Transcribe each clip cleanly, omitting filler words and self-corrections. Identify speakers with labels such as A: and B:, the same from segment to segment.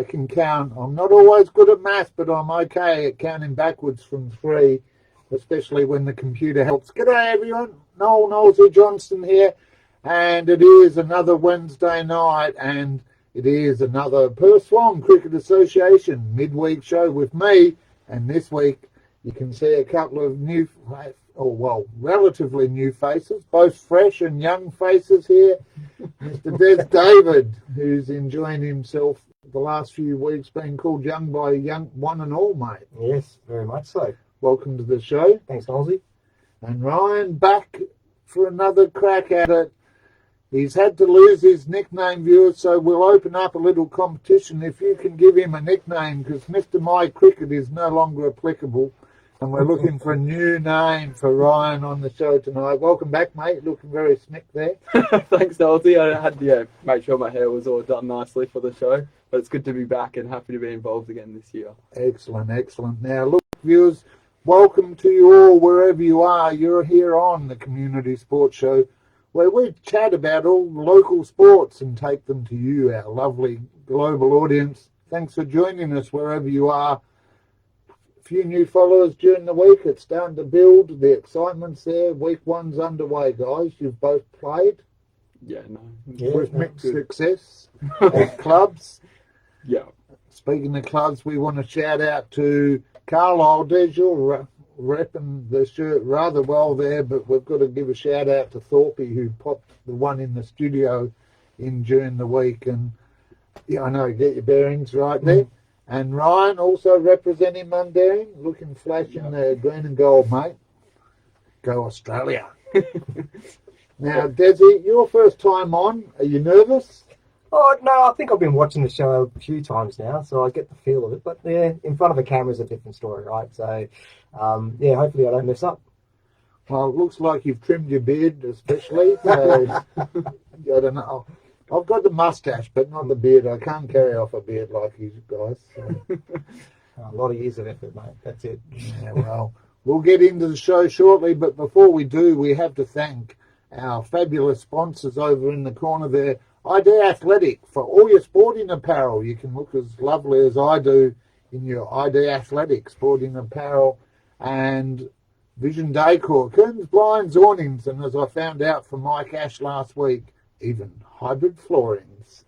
A: I can count. I'm not always good at math, but I'm okay at counting backwards from 3, especially when the computer helps. G'day, everyone. Noel Knowlesy Johnston here, and it is another Wednesday night, and it is another Perth Swan Cricket Association midweek show with me, and this week you can see a couple of relatively new faces, both fresh and young faces here. Mr. Des David, who's enjoying himself the last few weeks being called young by young one and all, mate.
B: Yes, very much so.
A: Welcome to the show.
B: Thanks, Knowlesy.
A: And Ryan back for another crack at it. He's had to lose his nickname, viewers, so we'll open up a little competition if you can give him a nickname, because Mr. My Cricket is no longer applicable, and we're looking for a new name for Ryan on the show tonight. Welcome back, mate. Looking very smick there.
C: Thanks, Knowlesy. I had to make sure my hair was all done nicely for the show, but it's good to be back and happy to be involved again this year.
A: Excellent, excellent. Now, look, viewers, welcome to you all wherever you are. You're here on the Community Sports Show, where we chat about all local sports and take them to you, our lovely global audience. Thanks for joining us wherever you are. A few new followers during the week. It's starting to build. The excitement's there. Week 1's underway, guys. You've both played.
C: Yeah, no.
A: With mixed success as clubs.
C: Yeah.
A: Speaking of clubs, we want to shout out to Carlisle. Des, you're repping the shirt rather well there, but we've got to give a shout out to Thorpe, who popped the one in the studio in during the week. And yeah, I know, get your bearings right there. And Ryan also representing Mundaring, looking flashing the green and gold, mate. Go Australia. Now, Desi, your first time on, are you nervous?
B: Oh, no, I think I've been watching the show a few times now, so I get the feel of it. But, yeah, in front of a camera is a different story, right? So, hopefully I don't mess up.
A: Well, it looks like you've trimmed your beard, especially. So, I don't know. I've got the mustache, but not the beard. I can't carry off a beard like you guys. So.
B: A lot of years of effort, mate. That's it.
A: Yeah, well, we'll get into the show shortly, but before we do, we have to thank our fabulous sponsors over in the corner there. ID Athletic, for all your sporting apparel. You can look as lovely as I do in your ID Athletic sporting apparel. And Vision Decor, curtains, blinds, awnings, and as I found out from Mike Ash last week, even hybrid floorings.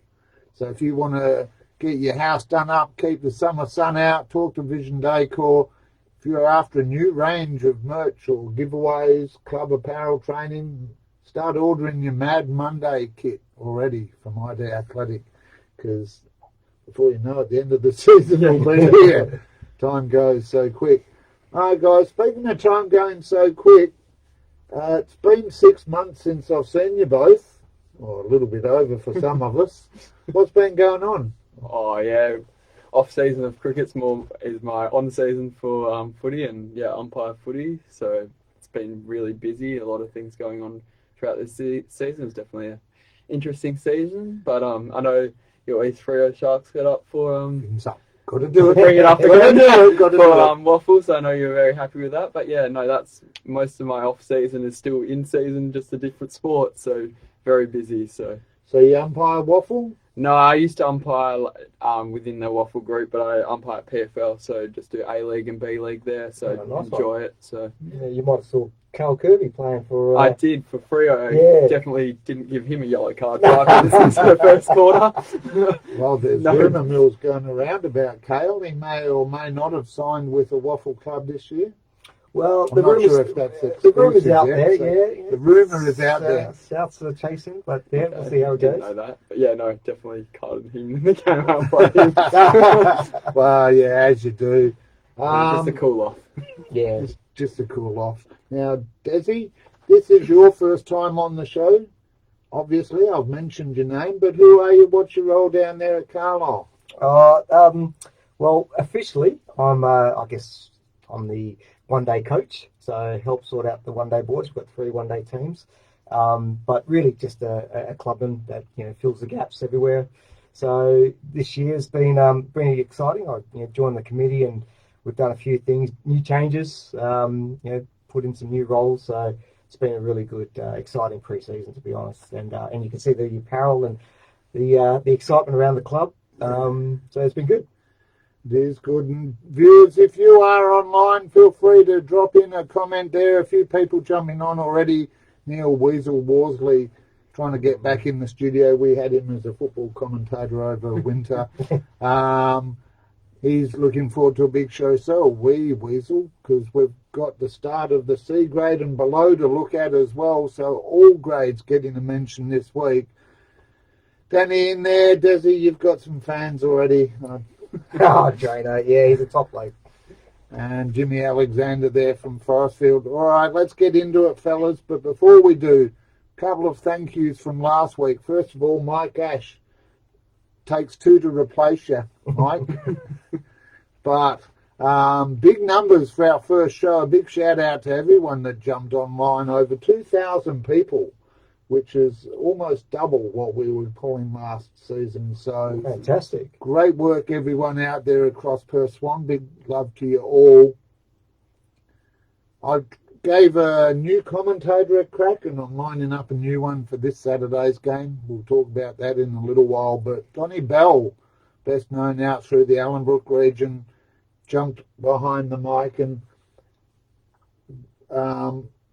A: So if you want to get your house done up, keep the summer sun out, talk to Vision Decor. If you're after a new range of merch or giveaways, club apparel training, start ordering your Mad Monday kit already from ID Athletic, because before you know it, the end of the season will be here. Time goes so quick. All right, guys, speaking of time going so quick, it's been 6 months since I've seen you both, or a little bit over for some of us. What's been going on?
C: Oh, yeah. Off season of cricket's more is my on season for footy and umpire footy. So it's been really busy. A lot of things going on throughout this season. It's definitely an interesting season. But I know your East Freo Sharks got up for
A: Got to do it.
C: Bring it up again.
A: Got to do it.
C: Waffles. I know you're very happy with that. But yeah, no, that's most of my off season is still in season, just a different sport. So very busy. So
A: you umpire waffle?
C: No, I used to umpire within the waffle group, but I umpire at PFL, so just do A League and B League there. So
B: nice
C: enjoy
B: one.
C: it. So
B: yeah, you might have saw Carl Kirby playing for.
C: I did for Freo. I definitely didn't give him a yellow card right into the first quarter.
A: Well, there's rumour mills going around about Cale. He may or may not have signed with a waffle club this year.
B: Well,
A: I'm not sure if that's
B: the rumour's out there,
A: so
B: yeah.
A: The rumour is out there.
B: South's are chasing, but yeah, we'll see how it goes.
C: Didn't know that. But yeah, no, definitely carded him in the game out by him.
A: Well, yeah, as you do.
C: Just a cool off.
B: Yeah.
A: Just a cool off. Now, Desi, this is your first time on the show. Obviously, I've mentioned your name, but who are you? What's your role down there at Carlisle?
B: Well, officially, I'm the one-day coach, so help sort out the one-day boys. We've got 3 one-day teams, but really just a clubman that fills the gaps everywhere. So this year's been really exciting. I joined the committee and we've done a few things, new changes, put in some new roles. So it's been a really good, exciting pre-season, to be honest. And you can see the apparel and the excitement around the club. So it's been good.
A: It is good. And viewers, if you are online, feel free to drop in a comment there. A few people jumping on already. Neil Weasel Worsley trying to get back in the studio. We had him as a football commentator over winter. He's looking forward to a big show. So we, Weasel, because we've got the start of the C grade and below to look at as well. So all grades getting a mention this week. Danny in there. Desi, you've got some fans already.
B: Jano, yeah, he's a top bloke.
A: And Jimmy Alexander there from Forestfield. All right, let's get into it, fellas. But before we do, a couple of thank yous from last week. First of all, Mike Ash. Takes two to replace you, Mike. But big numbers for our first show. A big shout out to everyone that jumped online. Over 2,000 people, which is almost double what we were pulling last season. So
B: fantastic.
A: Great work, everyone out there across Perth Swan. Big love to you all. I gave a new commentator a crack, and I'm lining up a new one for this Saturday's game. We'll talk about that in a little while. But Donnie Bell, best known out through the Allenbrook region, jumped behind the mic and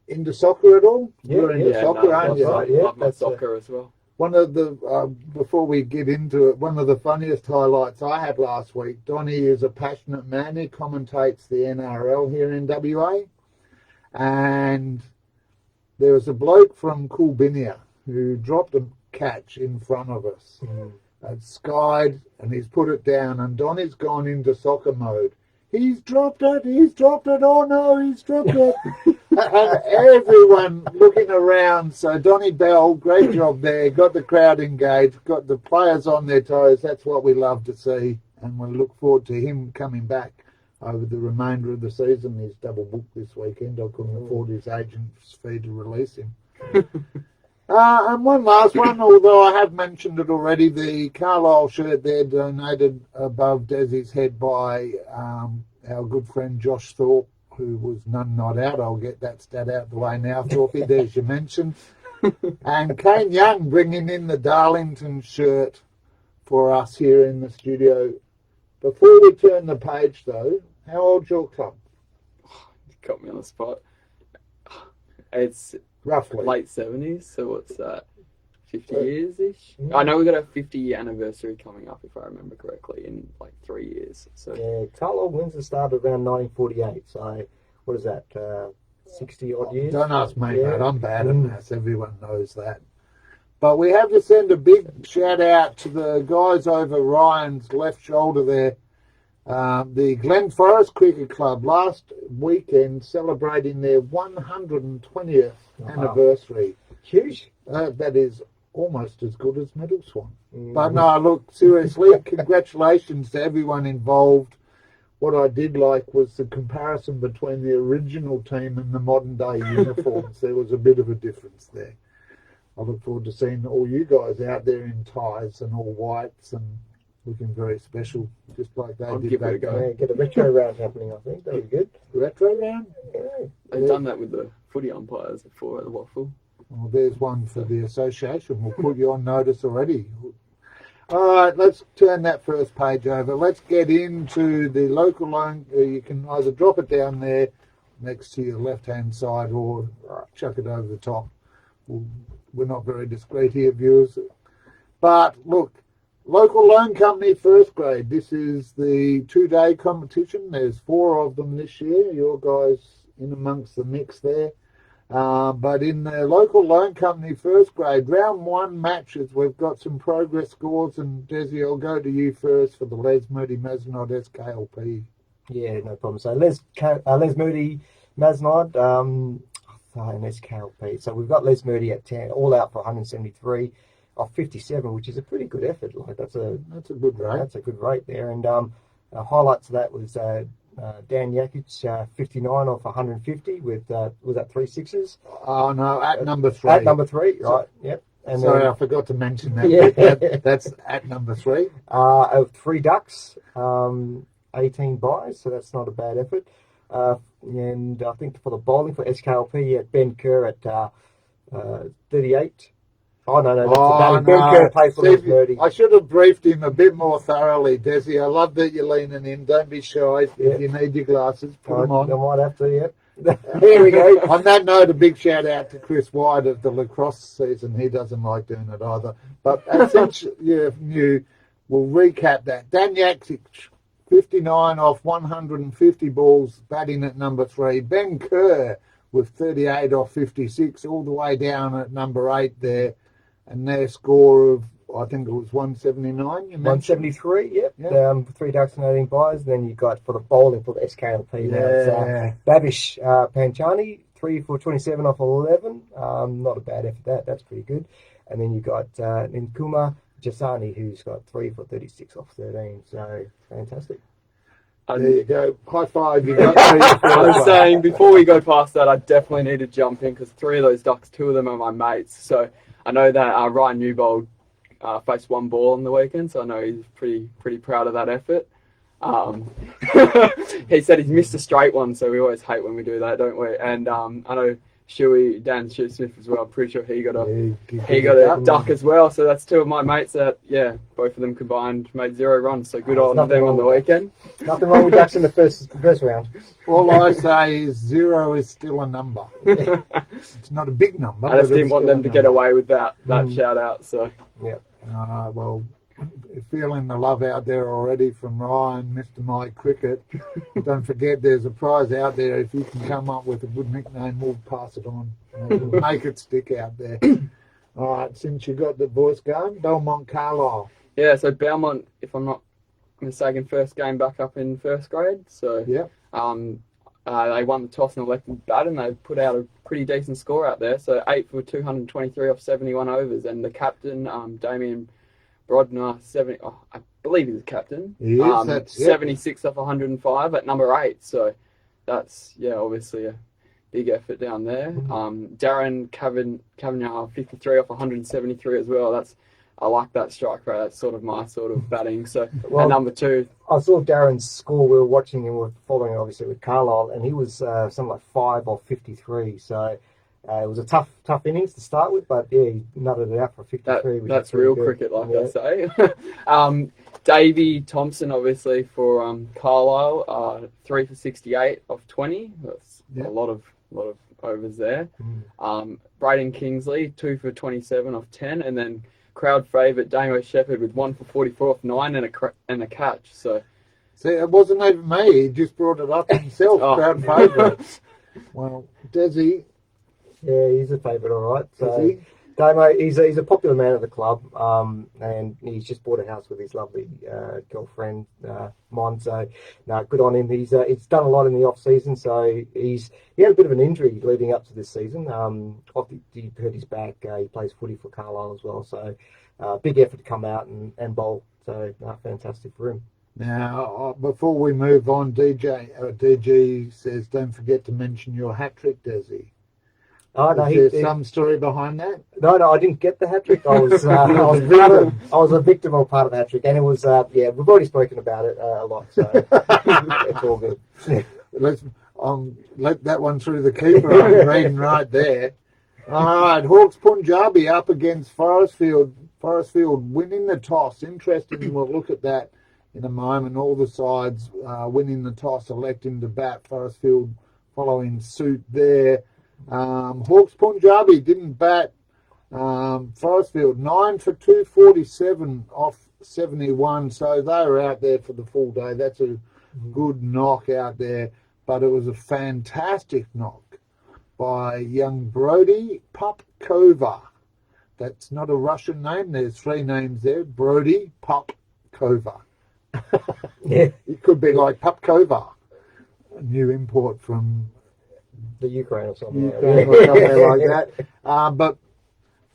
A: into soccer at all? You're into soccer, aren't you?
C: Right.
B: Yeah,
C: Love my soccer as well.
A: One of the, before we get into it, one of the funniest highlights I had last week, Donnie is a passionate man. He commentates the NRL here in WA. And there was a bloke from Coolbinia who dropped a catch in front of us. It skied and he's put it down, and Donnie's gone into soccer mode. He's dropped it, oh no, he's dropped it. And everyone looking around. So Donnie Bell, great job there, got the crowd engaged, got the players on their toes. That's what we love to see, and we look forward to him coming back over the remainder of the season. He's double booked this weekend. I couldn't afford his agent's fee to release him. And one last one, although I have mentioned it already, the Carlisle shirt there donated above Desi's head by our good friend Josh Thorpe, who was none not out. I'll get that stat out the way now, Thorpe. There's your mention. And Kane Young bringing in the Darlington shirt for us here in the studio. Before we turn the page, though, how old's your club?
C: You got me on the spot. It's
A: Roughly.
C: late 70s, so what's that? 50 years-ish? I know we've got a 50-year anniversary coming up, if I remember correctly, in like 3 years. So
B: Yeah, Carlisle Windsor started around 1948, so what is that, 60-odd years?
A: Don't ask me, mate. I'm bad at maths. Everyone knows that. But we have to send a big shout-out to the guys over Ryan's left shoulder there. The Glen Forest Cricket Club last weekend celebrating their 120th anniversary.
B: Huge.
A: That is almost as good as Middle Swan. But no, look, seriously, congratulations to everyone involved. What I did like was the comparison between the original team and the modern day uniforms. There was a bit of a difference there. I look forward to seeing all you guys out there in ties and all whites and looking very special, just like they did
C: give it a
A: back
C: go.
A: then.
B: Yeah, get a retro round happening, I think. That'll be good.
A: Retro round?
B: Yeah.
C: they've done that with the footy umpires before at the Waffle.
A: Well, there's one for the association. We'll put you on notice already. All right, let's turn that first page over. Let's get into the local loan. You can either drop it down there next to your left-hand side or chuck it over the top. We're not very discreet here, viewers. But look, local loan company first grade. This is the 2-day competition. There's 4 of them this year. Your guys in amongst the mix there. But in the local loan company first grade, round 1 matches, we've got some progress scores. And Desi, I'll go to you first for the Les Moody Mazenod SKLP.
B: Yeah, no problem. So Les Moody Mazenod, and SKLP. So we've got Les Moody at 10, all out for 173 off 57, which is a pretty good effort. Like that's a
A: good rate.
B: That's a good rate there. And highlights of that was Dan Jakic, 59 off 150 with was that 3 sixes?
A: Oh no, at number 3.
B: At number 3, right? Yep. And
A: sorry,
B: then,
A: I forgot to mention that.
B: Yeah.
A: That's at number 3.
B: 3 ducks, 18 buys, so that's not a bad effort. And I think for the bowling for SKLP, you had Ben Kerr at 38 Oh, no, that's
A: Oh,
B: about it. Ben
A: no.
B: Kerr plays for
A: See,
B: those nerdy.
A: I should have briefed him a bit more thoroughly, Desi. I love that you're leaning in. Don't be shy.
B: Yeah.
A: If you need your glasses, put them
B: I
A: on.
B: might have to, yeah. Here we go.
A: On that note, a big shout out to Chris White of the lacrosse season. He doesn't like doing it either. But since you're new, we'll recap that. Dan Yaksic, 59 off 150 balls, batting at number 3. Ben Kerr with 38 off 56, all the way down at number 8 there. And their score of, I think it was 179, you mentioned?
B: 173, yep.
A: Yeah.
B: 3 ducks and 18 buys. Then you got for the bowling for the SKLP.
A: Yeah.
B: Babish Panchani, 3 for 27 off 11. Not a bad effort, that's pretty good. And then you got Nkuma Jasani, who's got 3 for 36 off 13. So, fantastic.
A: There you go. High five. You got
C: I was saying, before we go past that, I definitely need to jump in because 3 of those ducks, 2 of them are my mates. So I know that Ryan Newbold faced 1 ball on the weekend, so I know he's pretty proud of that effort. He said he's missed a straight one, so we always hate when we do that, don't we? And I know Dan Smith as well. I'm pretty sure he got a duck as well. So that's 2 of my mates that, both of them combined made 0 runs. So good on them on the weekend.
B: Nothing wrong with ducks in the first round.
A: All I say is 0 is still a number. It's not a big number.
C: I just didn't want them to get away with that shout out. So
B: yeah.
A: Well, feeling the love out there already from Ryan, Mr. Mike Cricket. Don't forget there's a prize out there. If you can come up with a good nickname, we'll pass it on. We'll make it stick out there. All right, since you got the voice going, Belmont Carlisle.
C: Yeah, so Belmont, if I'm not mistaken, first game back up in first grade. So
A: yeah.
C: They won the toss and elected bat, and they put out a pretty decent score out there. So 8 for 223 off 71 overs, and the captain, Damien Brodner, I believe he's the captain.
A: He is.
C: 76 off 105 at number 8. So that's obviously a big effort down there. Darren Cavagna, 53 off 173 as well. I like that strike rate. That's sort of my sort of batting. So at number 2.
B: I saw Darren's score. We were watching him. We were following obviously with Carlisle, and he was something like 5 off 53. So it was a tough innings to start with, but he nutted it out for 53.
C: That's real cricket, like I say. Davey Thompson, obviously for Carlisle, 3 for 68 off 20. That's a lot of overs there. Braden Kingsley, 2 for 27 off 10, and then crowd favourite Damo Shepherd with 1 for 44 off 9 and a catch. So,
A: see, it wasn't even me. He just brought it up himself. Crowd favourite. Well, Desi.
B: Yeah, he's a favourite, all right. So Damo, he's a popular man at the club, and he's just bought a house with his lovely girlfriend, Mon. So, good on him. He's done a lot in the off season. So he had a bit of an injury leading up to this season. He hurt his back. He plays footy for Carlisle as well. So big effort to come out and bowl. So fantastic for him.
A: Now, before we move on, DG says, don't forget to mention your hat trick, Desi.
B: Oh, no,
A: Is there some story behind that?
B: No, I didn't get the hat trick. I was a victim of part of the hat trick, and it was we've already spoken about it a lot, so it's all good.
A: Let's let that one through the keeper. I'm reading right there. All right, Hawks Punjabi up against Forestfield. Forestfield winning the toss. Interesting. We'll look at that in a moment. All the sides winning the toss, electing to bat. Forestfield following suit there. Hawks Punjabi didn't bat. Forestfield 9 for 247 off 71, so they were out there for the full day. That's a good knock out there, but it was a fantastic knock by young Brody Popkova. That's not a Russian name. There's 3 names there. Brody Popkova.
B: Yeah,
A: it could be like Popkova, a new import from
B: the Ukraine or something.
A: Or something like that. But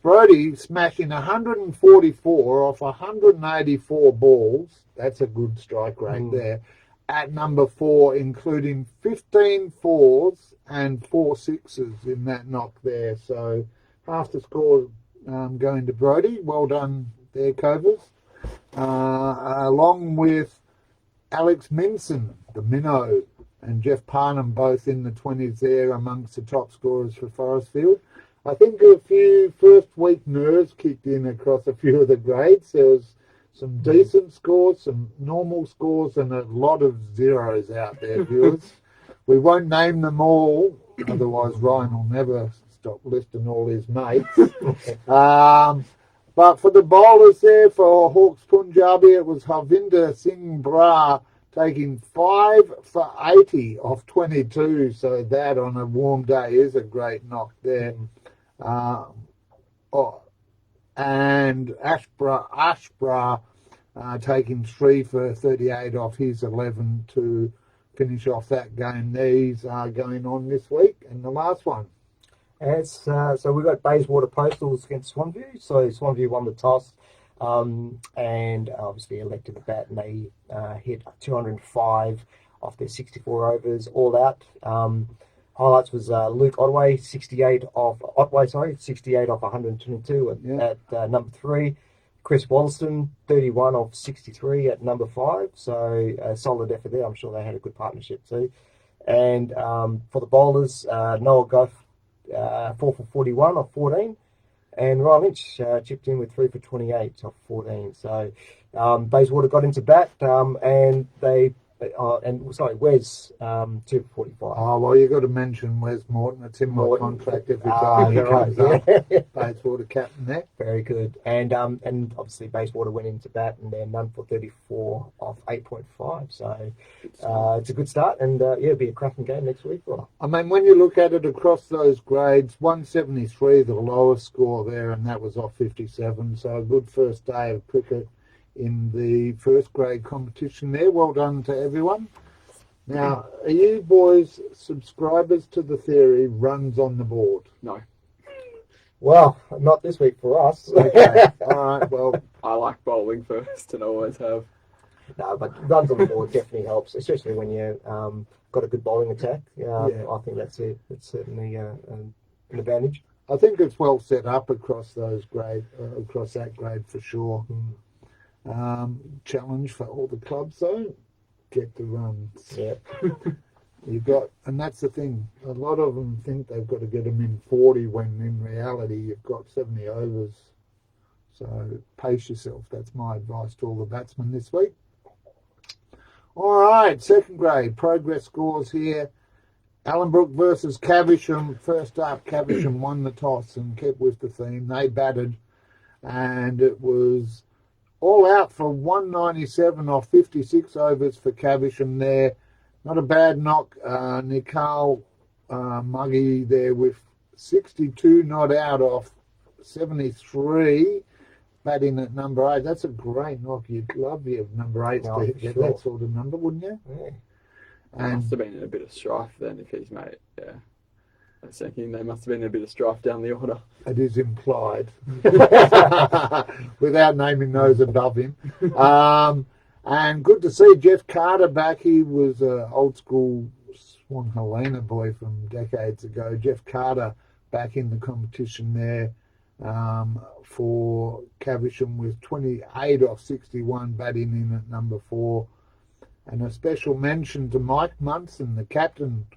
A: Brody smashing 144 off 184 balls. That's a good strike rate there. At number 4, including 15 4s and 4 6s in that knock there. So half the score going to Brody. Well done there, Covers. Along with Alex Minson, the minnow, and Jeff Parnham both in the 20s there amongst the top scorers for Forestfield. I think a few first week nerves kicked in across a few of the grades. There was some decent scores, some normal scores, and a lot of zeros out there, viewers. We won't name them all, otherwise Ryan will never stop listing all his mates. But for the bowlers there, for Hawks Punjabi, it was Harvinder Singh Brar taking 5 for 80 off 22. So that on a warm day is a great knock there. And Ashbra taking 3 for 38 off his 11 to finish off that game. These are going on this week. And the last one.
B: So we've got Bayswater Postals against Swanview. So Swanview won the toss and obviously elected the bat, and they hit 205 off their 64 overs all out. Highlights was Luke Otway, 68 off 122 at number 3. Chris Wollaston, 31 off 63 at number 5. So a solid effort there. I'm sure they had a good partnership too. And for the bowlers, Noel Goff, 4 for 41 off 14. And Ryan Lynch chipped in with 3 for 28 off 14. So Bayswater got into bat, and Wes 2 for 45.
A: Oh, well, you've got to mention Wes Morton. It's in my contract every time he comes up. Bayswater captain there.
B: Very good. And obviously Bayswater went into bat, and they're none for 34 off 8.5. So it's a good start, and it'll be a cracking game next week.
A: I mean, when you look at it across those grades, 173, the lowest score there, and that was off 57. So a good first day of cricket in the first grade competition there. Well done to everyone. Now, are you boys subscribers to the theory runs on the board?
C: No.
B: Well, not this week for us.
A: Okay. All right, well.
C: I like bowling first and always have.
B: No, but runs on the board definitely helps, especially when you got a good bowling attack. I think that's it. It's certainly an advantage.
A: I think it's well set up across those grade, across that grade for sure. Challenge for all the clubs though, get the runs.
B: Yeah.
A: You've got, and that's the thing, a lot of them think they've got to get them in 40 when in reality you've got 70 overs. So pace yourself. That's my advice to all the batsmen this week. All right, second grade progress scores here. Allenbrook versus Caversham. First up, Caversham won the toss and kept with the theme. They batted, and it was all out for 197 off 56 overs for Caversham there. Not a bad knock. Nikal Muggy there with 62 not out off 73. Batting at number 8. That's a great knock. You'd love your number 8s to get that sort of number, wouldn't you?
B: Yeah.
C: And must have been in a bit of strife then if he's made it. Yeah. I was thinking they must have been in a bit of strife down the order.
A: It is implied. Without naming those above him. And good to see Jeff Carter back. He was an old school Swan Helena boy from decades ago. Jeff Carter back in the competition there for Caversham with 28 off 61, batting in at number 4. And a special mention to Mike Munson, the captain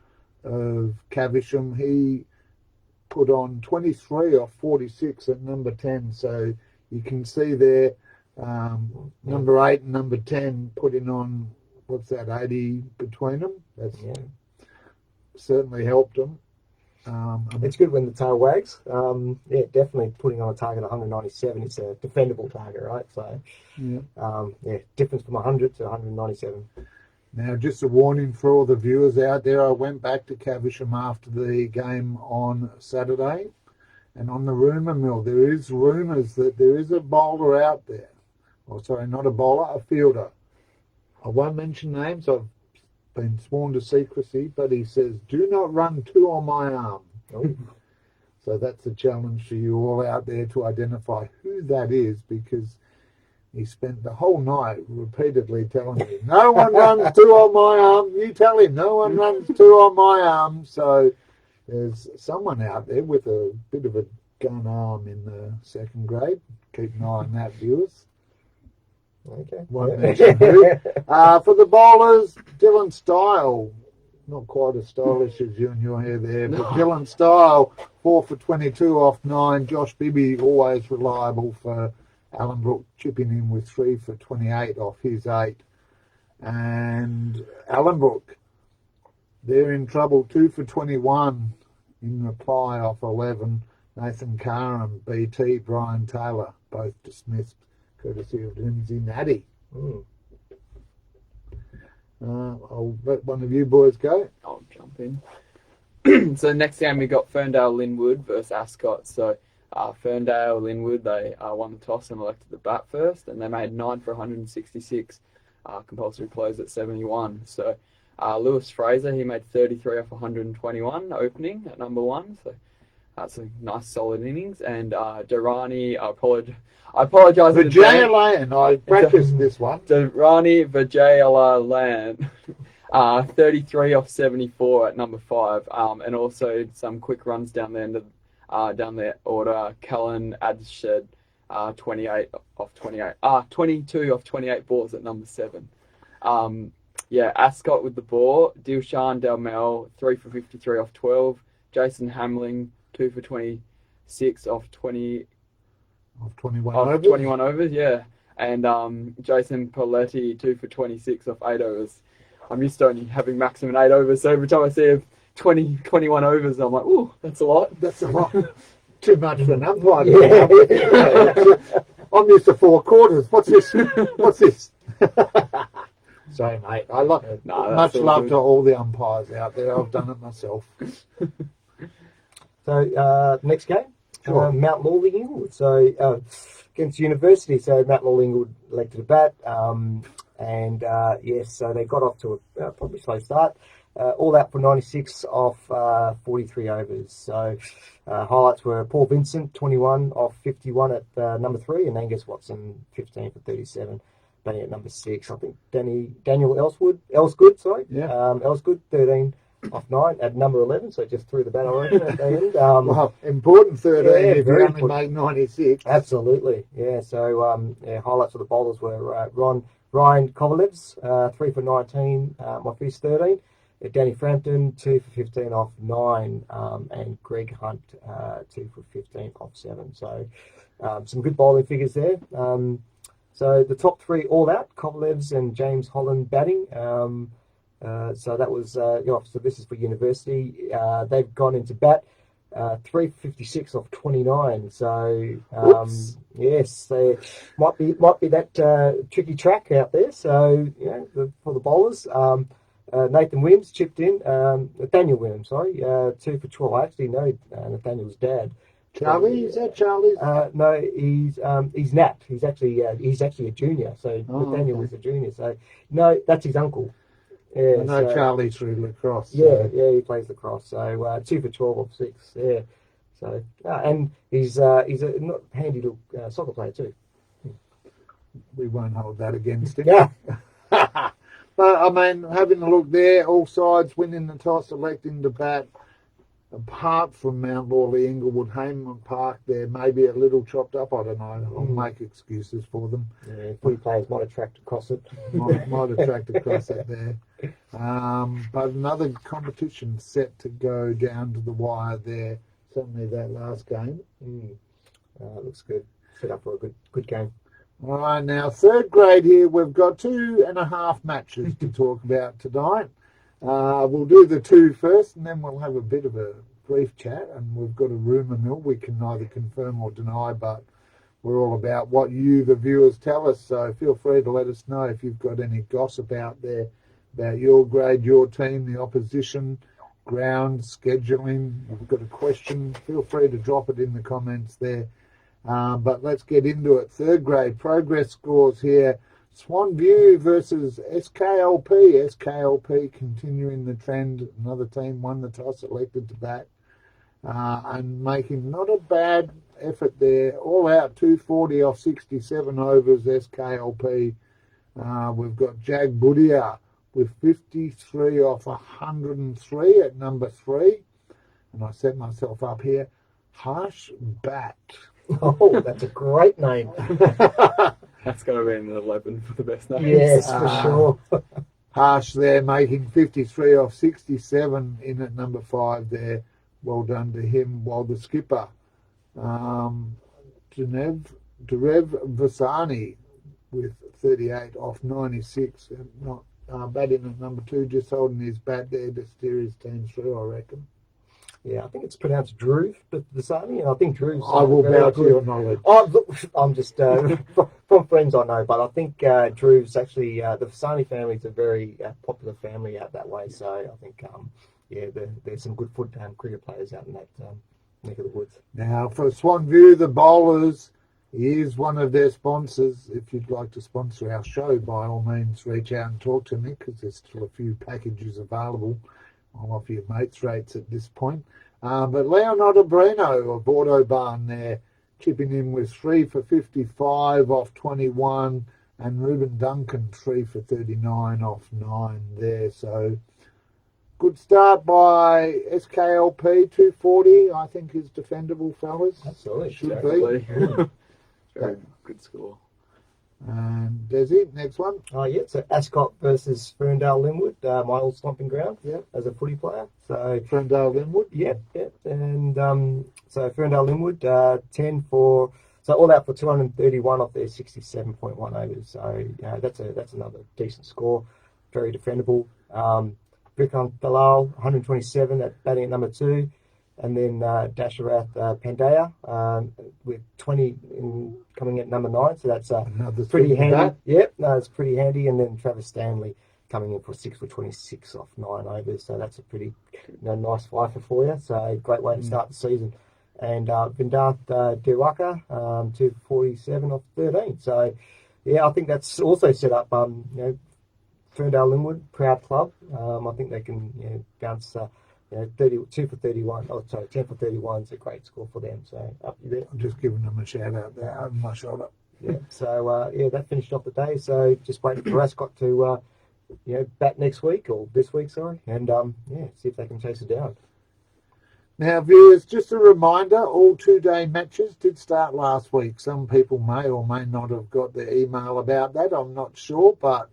A: of Caversham. He put on 23 off 46 at number 10. So you can see there, number 8 and number 10 putting on, 80 between them. That's certainly helped them.
B: It's good when the tail wags. Definitely putting on a target of 197. It's a defendable target, right? So, difference from 100 to 197.
A: Now, just a warning for all the viewers out there. I went back to Caversham after the game on Saturday, and on the rumour mill, there is rumours that there is a bowler out there. Oh, sorry, not a bowler, a fielder. I won't mention names. I've been sworn to secrecy, but he says, do not run 2 on my arm. So that's a challenge for you all out there to identify who that is, because he spent the whole night repeatedly telling me, no one runs 2 on my arm. You tell him, no one runs 2 on my arm. So there's someone out there with a bit of a gun arm in the second grade. Keep an eye on that, viewers.
B: Okay.
A: Won't mention who. For the bowlers, Dylan Style not quite as stylish as you and your hair there, but Dylan Style, 4 for 22 off 9. Josh Bibby, always reliable for Allenbrook, chipping in with 3 for 28 off his 8. And Allenbrook, they're in trouble, 2 for 21 in reply off 11. Nathan Karam, BT, Brian Taylor, both dismissed, courtesy of Lindsay Natty. I'll let one of you boys go.
C: I'll jump in. So next game we got Ferndale Linwood versus Ascot. So Ferndale Linwood, they won the toss and elected the bat first, and they made 9 for 166. Compulsory close at 71. So Lewis Fraser, he made 33 off 121 opening at number 1. So that's a nice solid innings. And Durrani, I apologise.
A: Vijay Lane, I practiced this one.
C: Durrani Vijay Lane, 33 off 74 at number 5. And also some quick runs down the end of down the order. Callan Adshed, 28 off 28. 22 off 28 balls at number 7. Ascot with the ball. Dilshan Delmel, 3 for 53 off 12. Jason Hamling, 2 for 26 off 20.
A: Of 21
C: off
A: overs.
C: 21 overs, yeah. And Jason Poletti, 2 for 26 off 8 overs. I'm used to only having maximum 8 overs, so every time I see 21 overs, I'm like, ooh, that's a lot.
A: That's a lot. Too much for an umpire. Yeah. I'm used to 4 quarters. What's this? What's this? Sorry, mate. I love it. Much love to all the umpires out there. I've done it myself.
B: So, next game.
A: Sure.
B: Mount Morley Inglewood. So against University, so Mount Morley Inglewood elected a bat, so they got off to a probably slow start. All out for 96 off 43 overs. So highlights were Paul Vincent, 21 off 51 at number 3, and Angus Watson, 15 for 37, batting at number 6. I think Daniel Elsgood, Elsgood, 13 off 9 at number 11, so just threw the bat over at the end.
A: Well, important 13 if you only make 96.
B: Absolutely, yeah. So highlights of the bowlers were Ryan Kovalevs, 3 for 19 off his 13. Danny Frampton, 2 for 15 off 9, and Greg Hunt, 2 for 15 off 7. So some good bowling figures there. So the top 3 all out, Kovalevs and James Holland batting. So that was, so this is for University. They've gone into bat 3 for 56 off 29. So, yes, they might be that tricky track out there. So, for the bowlers, Nathan Williams chipped in, Nathaniel Williams, 2 for 12. I actually know Nathaniel's dad.
A: Charlie, is that Charlie?
B: No, he's Nat. He's actually a junior. So Nathaniel was a junior. So no, that's his uncle. Yeah,
A: I know Charlie through lacrosse.
B: Yeah, he plays lacrosse. So 2 for 12 off 6. Yeah. So and he's a not handy little soccer player too.
A: We won't hold that against him.
B: Yeah.
A: But I mean, having a look there, all sides winning the toss, electing to bat. Apart from Mount Morley, Inglewood, Hayman Park, they're maybe a little chopped up. I don't know. I'll make excuses for them.
B: Yeah, 40 players might attract across it.
A: Might attract across it there. But another competition set to go down to the wire there. Certainly that last game.
B: Looks good. Set up for a good game.
A: All right, now third grade here. We've got 2.5 matches to talk about tonight. We'll do the 2 first, and then we'll have a bit of a brief chat. And we've got a rumour mill we can neither confirm or deny, but we're all about what you, the viewers, tell us. So feel free to let us know if you've got any gossip out there about your grade, your team, the opposition, ground, scheduling. If you've got a question, feel free to drop it in the comments there. But let's get into it. Third grade progress scores here. Swan View versus SKLP. SKLP continuing the trend. Another team won the toss, elected to bat, and making not a bad effort there. All out 240 off 67 overs, SKLP. We've got Jag Budia with 53 off 103 at number 3. And I set myself up here. Harsh Bat.
B: Oh, that's a great name.
C: That's got to be an 11 for the best name.
B: Yes, for sure.
A: Harsh there making 53 off 67 in at number 5 there. Well done to him. While the skipper, Derev Vasani, with 38 off 96, not batting at number 2, just holding his bat there to steer his team through, I reckon.
B: Yeah, I think it's pronounced Drew Vasani, and I think Drew's.
A: I will bow to your knowledge.
B: I'm just from friends I know, but I think Drew's actually the Vasani family is a very popular family out that way. So I think there's some good cricket players out in that neck of the woods.
A: Now for Swan View, the bowlers. He is one of their sponsors. If you'd like to sponsor our show, by all means, reach out and talk to me, because there's still a few packages available. I'll offer you mates rates at this point. But Leonardo Breno of Autobahn there, chipping in with 3 for 55 off 21, and Ruben Duncan 3 for 39 off 9 there. So good start by SKLP, 240, I think is defendable, fellas.
B: Absolutely.
A: Should
C: Definitely.
A: be.
C: Very good score.
A: And Desi, next one.
B: Oh, yeah, so Ascot versus Ferndale Linwood, my old stomping ground,
A: Yep.
B: as a footy player. So,
A: Ferndale Linwood.
B: Yep. And so Ferndale Linwood, 10 for, so all out for 231 off their 67.1 overs. So, that's another decent score, very defendable. Vikram Dalal, 127 at batting at number 2. And then Dasharath Pandya with 20 coming at number 9. So that's
A: Another
B: pretty
A: swing
B: handy.
A: bat.
B: Yep, it's pretty handy. And then Travis Stanley coming in for 6 for 26 off 9 overs. So that's a pretty nice fifer for you. So great way to start the season. And Vindath Dewaka, 247 off 13. So, yeah, I think that's also set up, Ferndale Linwood, proud club. I think they can bounce... 32 for 31. Oh, sorry, 10 for 31 is a great score for them. So up you there.
A: I'm just giving them a shout out there over my shoulder.
B: Yeah. So that finished off the day. So just waiting for Ascot to bat next week, or this week, sorry, and see if they can chase it down.
A: Now, viewers, just a reminder: all 2-day matches did start last week. Some people may or may not have got the email about that. I'm not sure, but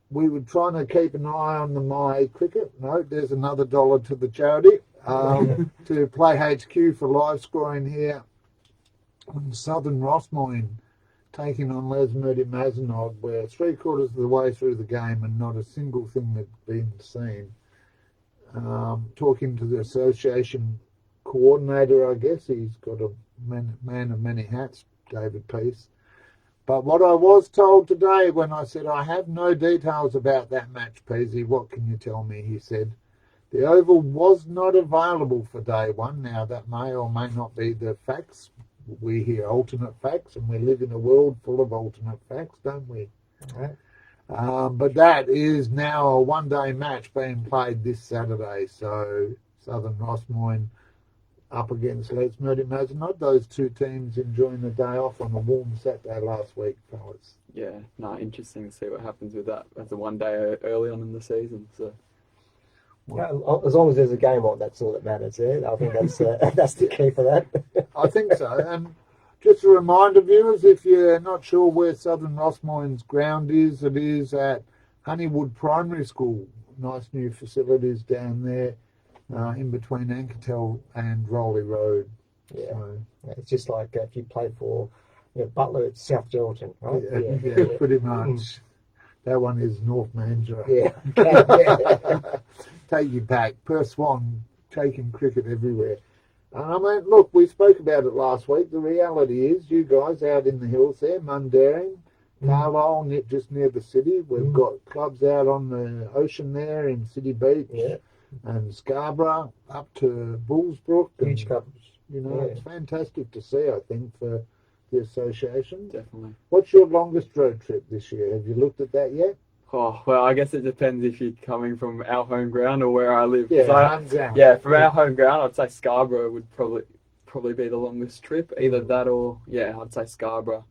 A: we were trying to keep an eye on the My Cricket. No, there's another $1 to the charity to Play HQ for live scoring here on Southern Rossmoyne, taking on Lesmurdy Mazenod. We're 3/4 of the way through the game and not a single thing had been seen. Talking to the association coordinator, I guess he's got a man of many hats, David Peace. But what I was told today when I said, I have no details about that match, Peasy, what can you tell me? He said, the Oval was not available for day 1. Now, that may or may not be the facts. We hear alternate facts, and we live in a world full of alternate facts, don't we?
B: Right.
A: But that is now a 1-day match being played this Saturday. So Southern Rossmoyne up against Lesmurdy Mazenod. Those two teams enjoying the day off on a warm Saturday last week, fellas.
C: Yeah, interesting to see what happens with that. That's a 1 day early on in the season. So
B: As long as there's a game on, that's all that matters. Yeah, I think that's the key for that.
A: I think so. And just a reminder, viewers, if you're not sure where Southern Rossmoyne's ground is, it is at Honeywood Primary School. Nice new facilities down there. In between Anketel and Rowley Road.
B: Yeah,
A: So,
B: it's just like if you play for Butler at South Geraldton, right?
A: yeah, pretty much. That one is North Mandurah.
B: Yeah.
A: Take you back. Perth Swan taking cricket everywhere. I mean, look, we spoke about it last week. The reality is, you guys out in the hills there, Mundaring, Carlisle, just near the city. We've got clubs out on the ocean there in City Beach.
B: Yeah.
A: And Scarborough up to Bullsbrook.
B: Huge coverage.
A: It's fantastic to see, I think, for the association.
C: definitely.
A: What's your longest road trip this year? Have you looked at that yet?
C: Oh, well, I guess it depends if you're coming from our home ground or where I live.
A: Yeah,
C: From our home ground, I'd say Scarborough would probably be the longest trip. Either that or, I'd say Scarborough.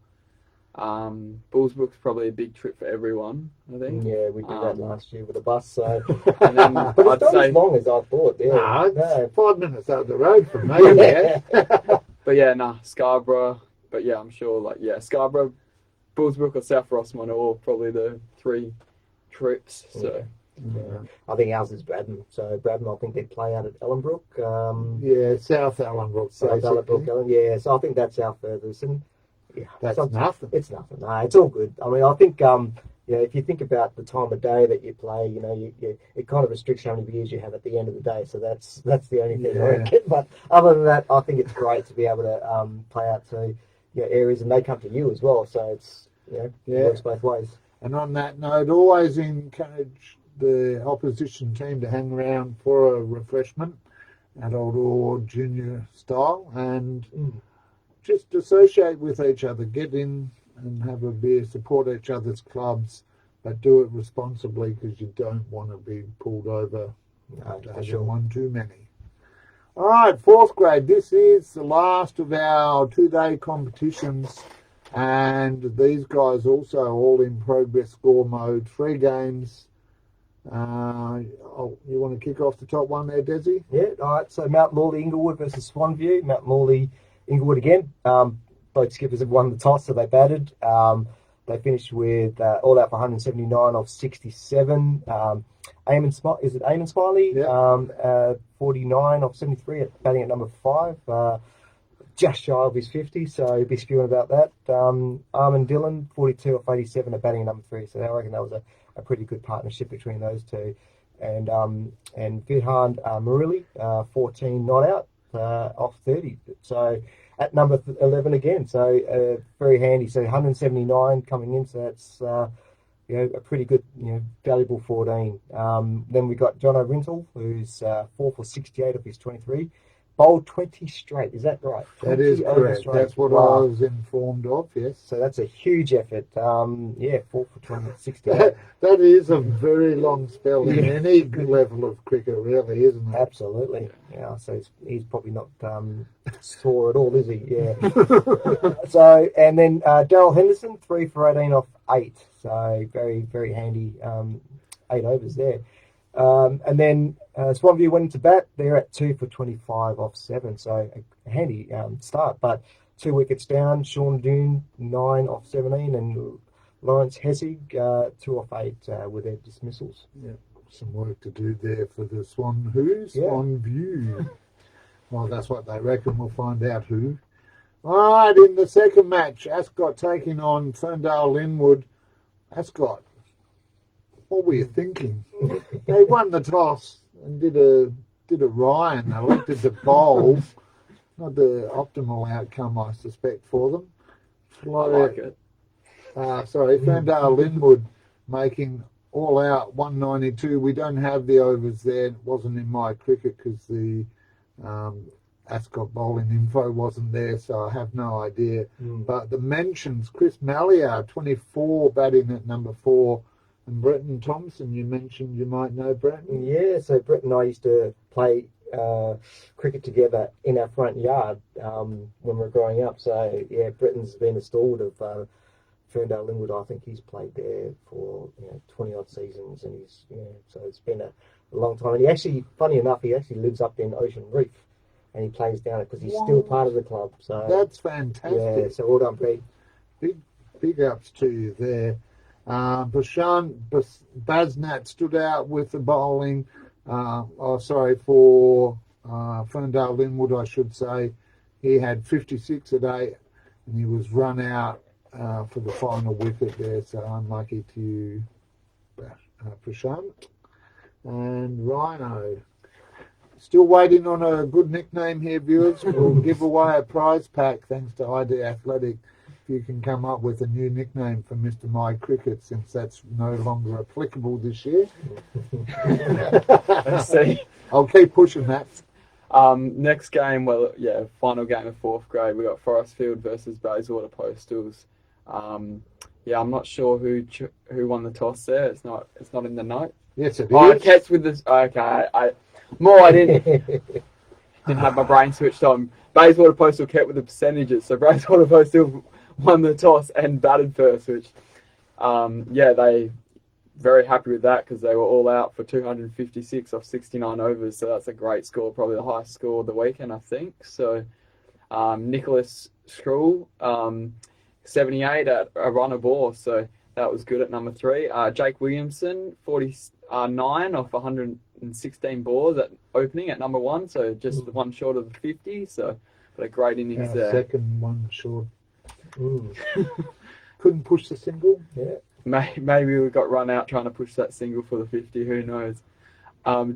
C: Bullsbrook's probably a big trip for everyone, I think.
B: Yeah, we did that last year with a bus. So,
C: And then
B: but it's
C: I'd
B: not
C: say,
B: as long as I thought. Yeah.
A: It's 5 minutes up the road from me. Yeah.
C: but Scarborough. But I'm sure Scarborough, Bullsbrook or South Rossmoyne are all probably the three trips. So
B: Yeah. I think ours is Braddon. So Braddon, I think they play out at Ellenbrook.
A: Yeah, South Ellenbrook,
B: South
A: basically.
B: Ellenbrook. Yeah, so I think that's our furthest. And yeah,
A: That's nothing.
B: It's nothing. No, it's all good. I mean, I think yeah, if you think about the time of day that you play, you know, it kind of restricts how many beers you have at the end of the day. So that's the only thing I reckon. But other than that, I think it's great to be able to play out to areas, and they come to you as well. So it's it works both ways.
A: And on that note, always encourage the opposition team to hang around for a refreshment, adult or junior style, and just associate with each other, get in and have a beer, support each other's clubs, but do it responsibly because you don't want to be pulled over after having one too many. All right, 4th grade. This is the last of our 2-day competitions, and these guys also all in progress score mode. 3 games. You want to kick off the top one there, Desi?
B: Yeah, all right. So Mount Lawley Inglewood versus Swanview. Mount Lawley Inglewood again. Both skippers have won the toss, so they batted. They finished with all out for 179 off 67. Eamon Smiley?
A: Yeah.
B: 49 off 73 batting at number 5. Just shy of his 50, so he'll be spewing about that. Armin Dillon, 42 off 87 at batting at number 3. So I reckon that was a pretty good partnership between those two. And Vidhan Maruli, 14 not out off 30. So at number 11 again. So very handy. So 179 coming in. So that's a pretty good, valuable 14. Then we got John O'Rintle, who's 4 for 68 of his 23. Bowled 20 straight. Is that right?
A: That is correct. Straight. That's what I was informed of, yes.
B: So that's a huge effort. 4 for 20, 68.
A: That is a very long spell in any level of cricket, really, isn't it?
B: Absolutely. Yeah, so he's probably not sore at all, is he? Yeah. So, and then Daryl Henderson, 3 for 18 off 8. So very, very handy 8 overs there. And then Swanview went into bat. They're at 2 for 25 off 7. So a handy start. But 2 wickets down. Sean Doon, 9 off 17. And Lawrence Hessig, 2 off 8 with their dismissals.
A: Yeah, some work to do there for the Swanview. Well, that's what they reckon. We'll find out who. All right, in the second match, Ascot taking on Ferndale Linwood. Ascot, what were you thinking? They won the toss and did a Ryan, elected to bowl. Not the optimal outcome, I suspect, for them.
C: I like it.
A: Ferndale Linwood making all out 192. We don't have the overs there. It wasn't in my cricket because the Ascot bowling info wasn't there, so I have no idea. But the mentions, Chris Malliard, 24, batting at number 4. And Bretton Thompson, you mentioned you might know Bretton.
B: Yeah, so Brett and I used to play cricket together in our front yard when we were growing up. So, yeah, Bretton's been a stalwart of Ferndale Linwood. I think he's played there for 20-odd seasons. And so it's been a long time. And he actually, funny enough, he actually lives up in Ocean Reef. And he plays down it because he's still part of the club. So
A: that's fantastic.
B: Yeah, so well done, Brett.
A: Big ups to you there. Bashan Basnat stood out with the bowling. For Ferndale Linwood, I should say. He had 56 a day, and he was run out for the final wicket there, so unlucky to Bashan. And Rhino. Still waiting on a good nickname here, viewers. We'll give away a prize pack thanks to ID Athletic. If you can come up with a new nickname for Mr. My Cricket, since that's no longer applicable this year.
C: Let's see.
A: I'll keep pushing that.
C: Next game, final game of 4th grade. We got Forestfield versus Bayswater Postals. I'm not sure who won the toss there. It's not in the note.
A: Yes, it is.
C: I kept with this. Okay, I didn't have my brain switched on. Bayswater Postal kept with the percentages, so Bayswater Postal won the toss and batted first, which, they very happy with that because they were all out for 256 off 69 overs, so that's a great score, probably the highest score of the weekend, I think. So Nicholas Schrull, 78 at a run of ball, so that was good at number 3. Jake Williamson, 49 off 116 balls at opening at number 1, so just one short of the 50. So, but a great innings there.
A: Second one short. Couldn't push the single.
B: Yeah.
C: Maybe we got run out trying to push that single for the 50. Who knows?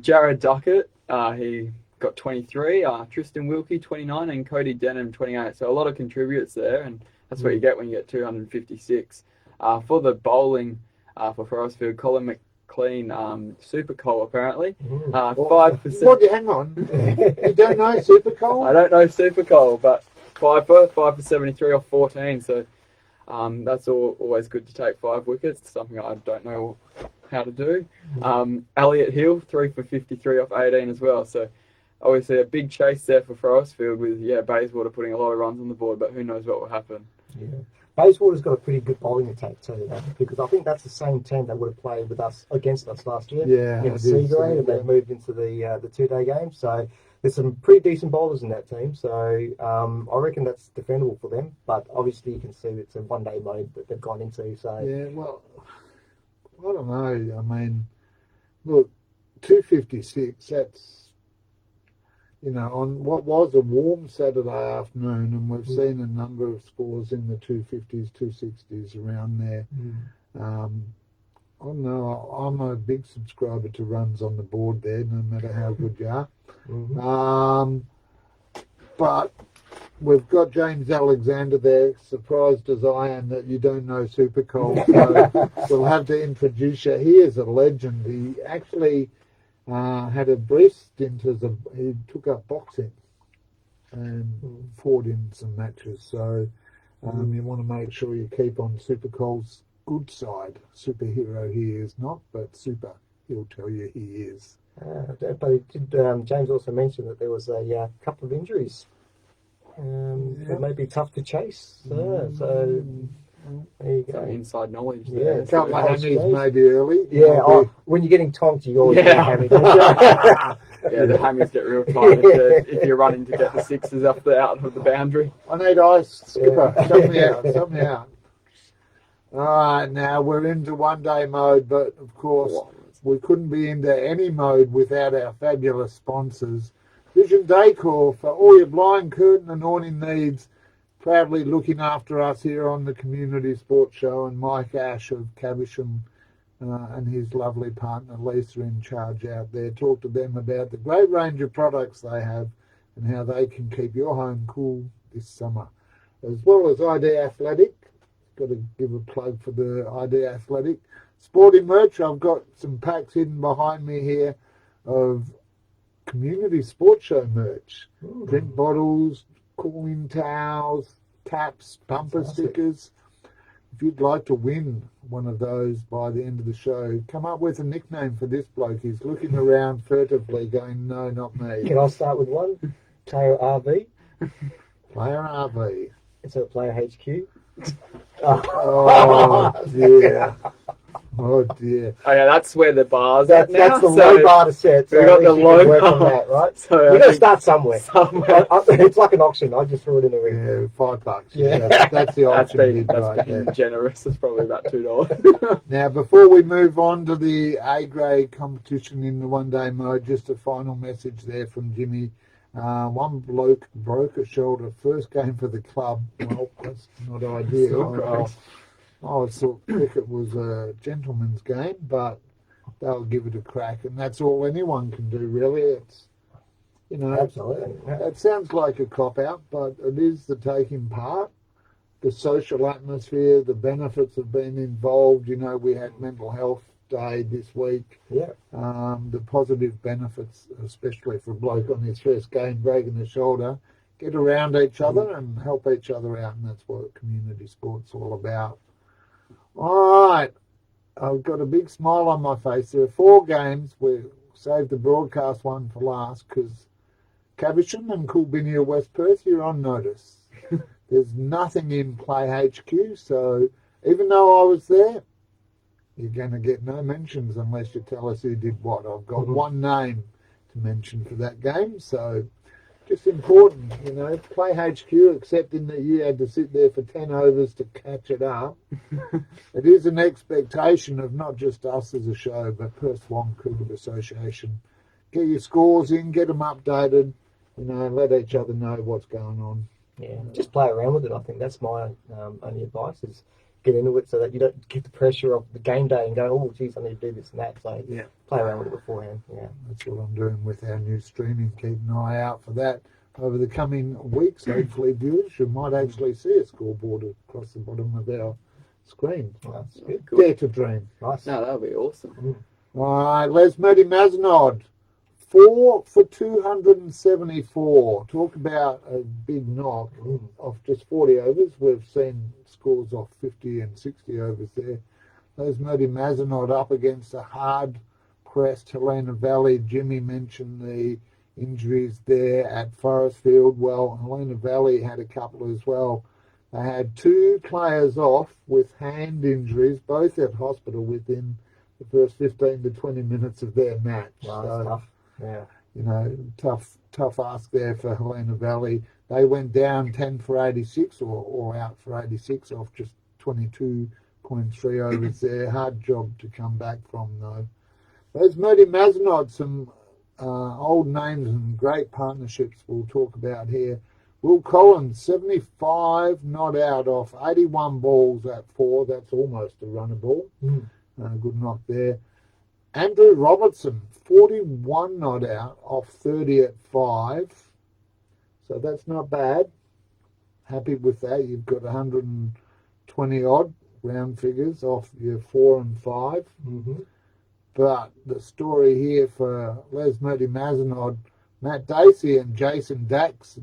C: Jared Duckett, he got 23. Tristan Wilkie, 29, and Cody Denham, 28. So a lot of contributors there, and that's what you get when you get 256. For the bowling, for Forestfield, Colin McLean, Super Cole apparently. 5%.
A: What? Hang on. You don't know Super Cole?
C: I don't know Super Cole, but 5 for 73 off 14. So that's always good to take 5 wickets. It's something I don't know how to do. Elliot Hill, 3 for 53 off 18 as well. So obviously a big chase there for Forestfield with Bayswater putting a lot of runs on the board, but who knows what will happen.
B: Yeah. Bayswater's got a pretty good bowling attack too, because I think that's the same team that would have played with us against us last year in the C grade, and they've moved into the 2-day game. So there's some pretty decent bowlers in that team. So I reckon that's defendable for them. But obviously you can see it's a 1-day mode that they've gone into. So
A: yeah, well, I don't know. I mean, look, 256. That's, on what was a warm Saturday afternoon, and we've seen a number of scores in the 250s, 260s around there. I don't know. I'm a big subscriber to runs on the board there, no matter how good you are. But we've got James Alexander there, surprised as I am that you don't know Super Cole, so we'll have to introduce you. He is a legend. He actually had a brief stint he took up boxing and fought in some matches. So you want to make sure you keep on Super Cole's good side. Superhero he is not, but super, he'll tell you he is.
B: But James also mentioned that there was a couple of injuries. That may be tough to chase. So there you go.
C: Inside knowledge
B: Yeah,
C: there.
A: A couple of hammies maybe early.
B: Yeah, when you're getting tonked, you always get a hammy.
C: The hammies get real tight if you're running to get the sixes out of the boundary.
A: I need ice, skipper. Help me out. All right, now we're into 1-day mode, but of course we couldn't be into any mode without our fabulous sponsors. Vision Decor, for all your blind, curtain and awning needs, proudly looking after us here on the Community Sports Show, and Mike Ash of Caversham and his lovely partner Lisa in charge out there. Talk to them about the great range of products they have and how they can keep your home cool this summer. As well as ID Athletic, got to give a plug for the ID Athletic. Sporting merch, I've got some packs hidden behind me here of Community Sports Show merch. Drink bottles, cooling towels, caps, bumper stickers. If you'd like to win one of those by the end of the show, come up with a nickname for this bloke. He's looking around furtively going, no, not me.
B: Can I start with one? Player RV.
A: Player RV.
B: Instead of Player HQ.
A: Oh, dear. Oh, dear.
C: Oh, yeah, that's where the bar's at now.
B: That's the low bar to set. So
C: we've got the low
B: work
C: bar.
B: on that, right?
C: So
B: You've got to start somewhere.
C: Somewhere.
B: It's like an auction. I just threw it in the ring.
A: Yeah, $5.
B: Yeah.
A: That's the
C: That's
A: option.
C: being generous. It's probably about $2.
A: Now, before we move on to the A-grade competition in the 1-day mode, just a final message there from Jimmy. One bloke broke a shoulder, first game for the club. Well, that's not ideal. I thought cricket was a gentleman's game, but they'll give it a crack, and that's all anyone can do, really. It's,
B: Absolutely.
A: it sounds like a cop-out, but it is the taking part, the social atmosphere, the benefits of being involved. We had Mental Health Day this week.
B: Yeah.
A: The positive benefits, especially for a bloke on his first game breaking the shoulder, get around each other and help each other out, and that's what community sport's all about. All right, I've got a big smile on my face. There are 4 games. We saved the broadcast one for last because Caversham and Coolbinia West Perth, you're on notice. There's nothing in Play HQ, so even though I was there, you're going to get no mentions unless you tell us who did what. I've got one name to mention for that game, so just important, you know. Play HQ, accepting that you had to sit there for 10 overs to catch it up. It is an expectation of not just us as a show, but Perth Swan Cricket Association. Get your scores in, get them updated, you know, and let each other know what's going on.
B: Yeah, just play around with it. I think that's my only advice is get into it so that you don't get the pressure of the game day and go, oh, geez, I need to do this and that. So
A: Yeah.
B: play around with it beforehand. Yeah,
A: That's what I'm doing with our new streaming. Keep an eye out for that over the coming weeks. Hopefully, viewers, you might actually see a scoreboard across the bottom of our screen.
B: that's good.
A: Dare to dream.
B: Nice.
C: No, that would be awesome.
A: All right, Les Moody Mazenod, 4 for 274. Talk about a big knock off just 40 overs. We've seen scores off 50 and 60 overs there. Les Moody Mazenod up against a hard-pressed Helena Valley. Jimmy mentioned the injuries there at Forestfield. Well, Helena Valley had a couple as well. They had 2 players off with hand injuries, both at hospital within the first 15 to 20 minutes of their match.
B: Wow, that's tough. Yeah.
A: You know, tough ask there for Helena Valley. They went down 10 for 86 or out for 86 off just 22.3 overs there. Hard job to come back from, though. Those Moody Mazenod, some old names and great partnerships we'll talk about here. Will Collins, 75 not out off 81 balls at 4. That's almost a runner ball. Good knock there. Andrew Robertson, 41 not out off 30 at 5. So that's not bad. Happy with that. You've got 120 odd round figures off your 4 and 5. But the story here for Les Moody Mazenod, Matt Dacey and Jackson Dacey,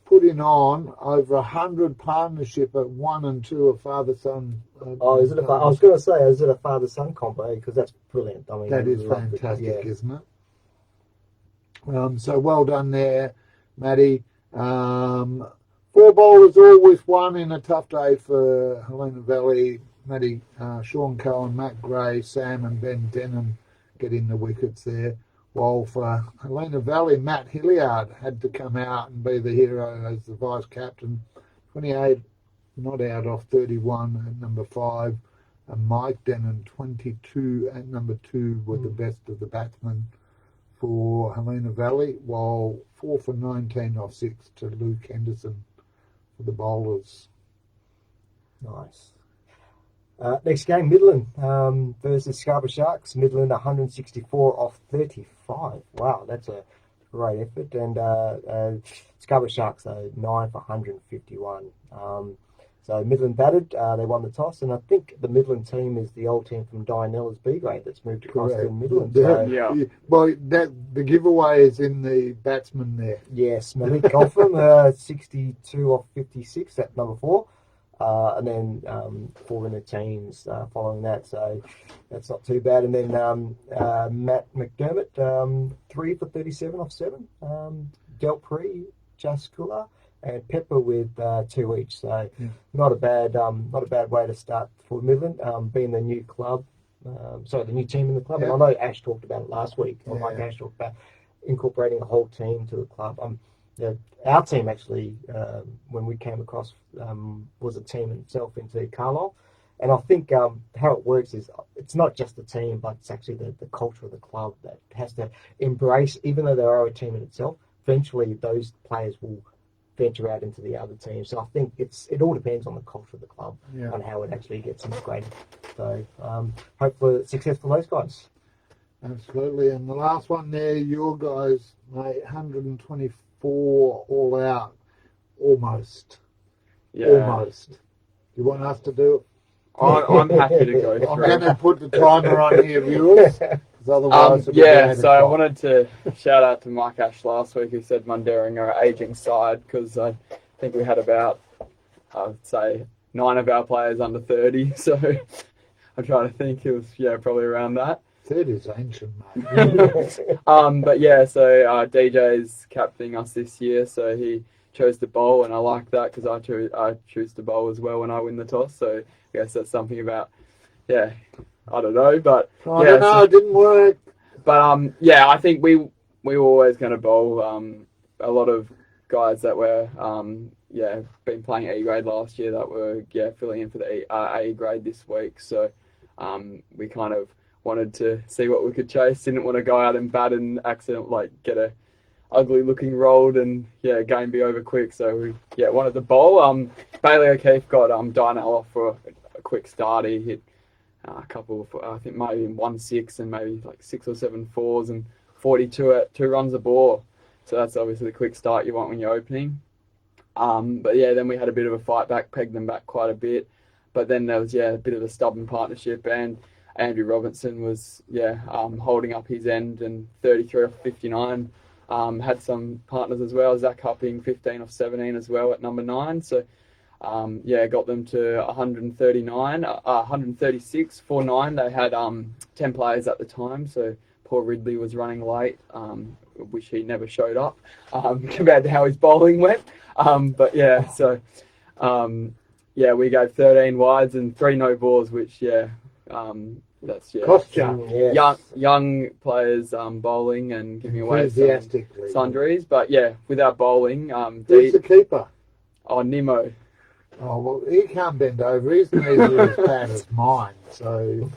A: putting on over 100 partnership at 1 and 2 of father-son.
B: Is it? I was going to say, is it a father-son combo? Because that's brilliant. I mean,
A: that is fantastic, isn't it? So well done there, Matty. 4 bowlers all with 1 in a tough day for Helena Valley. Matty, Sean Cohen, Matt Gray, Sam and Ben Denon getting the wickets there. While for Helena Valley, Matt Hilliard had to come out and be the hero as the vice captain. 28 not out off 31 at number 5. And Mike Denon, 22 at number 2, were the best of the batsmen for Helena Valley, while 4 for 19 off 6 to Luke Henderson for the bowlers.
B: Nice. Next game, Midland versus Scarborough Sharks. Midland 164 off 35. Wow, that's a great effort. And Scarborough Sharks, though, 9 for 151. So Midland batted. They won the toss. And I think the Midland team is the old team from Dianella's B grade that's moved across to Midland.
A: Yeah. Well, the giveaway is in the batsman there.
B: Yes, Malik Gotham, 62 off 56 at number 4. And then 4 in the teams following that, so that's not too bad. And then Matt McDermott, 3 for 37 off 7. Delpree, Jaskula, and Pepper with 2 each. So not a bad way to start for Midland, being the new club. The new team in the club. And I know Ash talked about it last week. Like Ash talked about incorporating a whole team to the club. Our team actually, when we came across, was a team itself into Carlisle. And I think how it works is it's not just the team, but it's actually the culture of the club that has to embrace, even though they are a team in itself, eventually those players will venture out into the other team. So I think it all depends on the culture of the club and how it actually gets integrated. So hopefully it's success for those guys.
A: Absolutely. And the last one there, your guys, mate, 124 all out. Almost. Almost. You want us to do it?
C: I'm happy to go through.
A: I'm going to put the timer on here, viewers. Otherwise
C: I wanted to shout out to Mike Ash last week, who said Mundaring are aging side, because I think we had about, I would say, 9 of our players under 30. So I'm trying to think, it was probably around that.
A: 30 is ancient, mate.
C: But so DJ's captaining us this year, so he chose to bowl, and I like that because I choose to bowl as well when I win the toss. So I guess that's something about, I don't know, but
A: I don't know, it didn't work.
C: But yeah, I think we were always going to bowl a lot of guys that were been playing E grade last year that were filling in for the A grade this week. So we kind of wanted to see what we could chase. Didn't want to go out and bat and get a ugly looking rolled and game be over quick. So we wanted to bowl. Bailey O'Keefe got Darnell off for a quick start. He hit a couple of, I think maybe 1-6 and maybe like 6 or 7 fours and 42 at 2 runs a ball. So that's obviously the quick start you want when you're opening. But then we had a bit of a fight back, pegged them back quite a bit. But then there was a bit of a stubborn partnership, and Andrew Robinson was holding up his end and 33 off 59. Had some partners as well, Zach Hupping 15 off 17 as well at number 9. So got them to 136 for 9. They had 10 players at the time, so poor Ridley was running late. Wish he never showed up compared to how his bowling went. We gave 13 wides and 3 no balls, which that's
A: cost you.
C: Young players bowling and giving away some sundries. But with our bowling,
A: who's the keeper?
C: Oh, Nimmo.
A: Oh well, he can't bend over. His knees are as bad as mine. So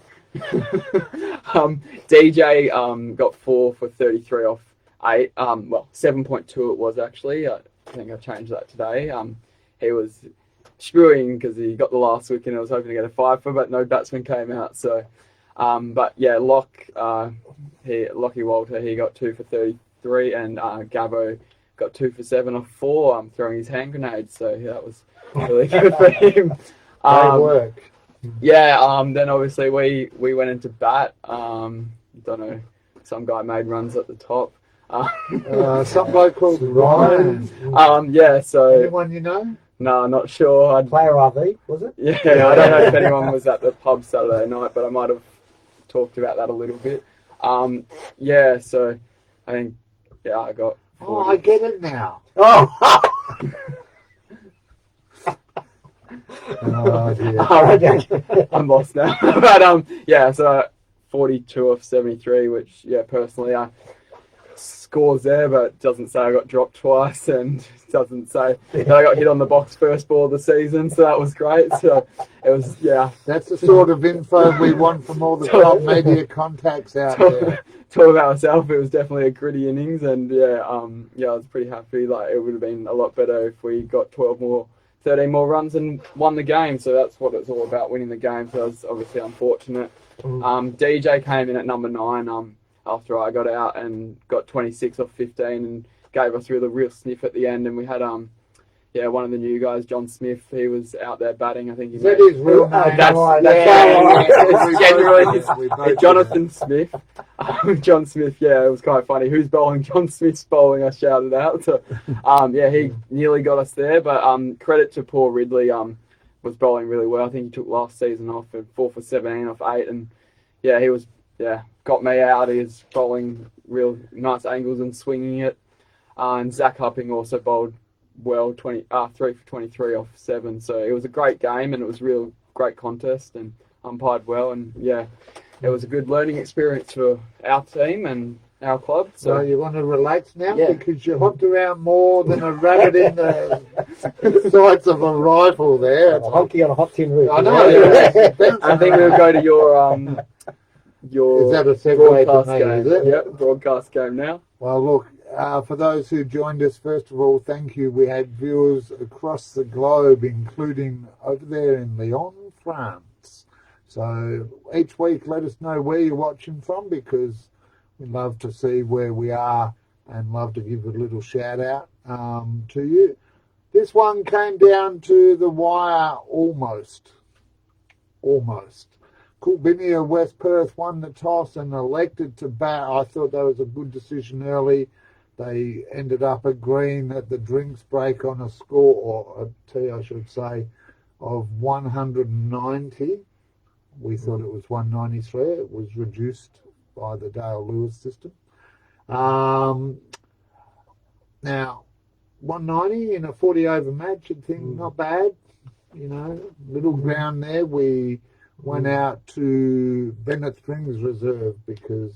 C: DJ got 4 for 33 off 8. 7.2 it was actually. I think I changed that today. He was spewing because he got the last wicket and I was hoping to get a 5 for, but no batsman came out. So, Lockie Walter, he got 2 for 33, and Gabbo got 2 for 7 off 4. Throwing his hand grenades. So that was really good for him.
A: Great work.
C: Then obviously we went into bat. Don't know, some guy made runs at the top.
A: Some bloke called Ryan.
C: So
A: anyone you know?
C: No, not sure.
B: Player RV, was it?
C: Yeah, I don't know if anyone was at the pub Saturday night, but I might have talked about that a little bit. So I think I got 40.
A: Oh, I get it now.
B: Oh!
A: Oh dear.
C: I'm lost now. But so 42 off 73, which personally scores there, but doesn't say I got dropped twice and doesn't say that I got hit on the box first ball of the season, so that was great. So it was
A: that's the sort of info we want from all the top media contacts out there.
C: Talk about myself, it was definitely a gritty innings, and I was pretty happy. Like, it would have been a lot better if we got 13 more runs and won the game. So that's what it's all about, winning the game. So that's obviously unfortunate. DJ came in at number 9 after I got out and got 26 off 15 and gave us a real sniff at the end. And we had one of the new guys, John Smith. He was out there batting. I think he
A: Is that his real name?
C: That's generally Jonathan Smith. John Smith. It was quite funny. Who's bowling? John Smith's bowling. I shouted out. So, he nearly got us there. But credit to poor Ridley. Was bowling really well. I think he took last season off at 4 for 17 off 8, and he was got me out. He was bowling real nice angles and swinging it. And Zach Hupping also bowled well, 3 for 23 off 7. So it was a great game, and it was a real great contest, and umpired well, and it was a good learning experience for our team and our club.
A: So you want to relax now because you hopped around more than a rabbit in the sights of a rifle there.
B: A honky on a hot tin roof.
A: I know.
C: I think we'll go to your
A: is that a segue
C: broadcast
A: to me,
C: game?
A: is it?
C: Yep, broadcast game now.
A: Well, look, for those who joined us, first of all, thank you. We had viewers across the globe, including over there in Lyon, France. So each week, let us know where you're watching from, because we love to see where we are and love to give a little shout out to you. This one came down to the wire almost. Coolbinia West Perth won the toss and elected to bat. I thought that was a good decision early. They ended up agreeing at the drinks break on a score, or a tee I should say, of 190. We thought it was 193. It was reduced by the Dale Lewis system. Now, 190 in a 40 over match, you'd think not bad. Little ground there. We went out to Bennett Springs Reserve because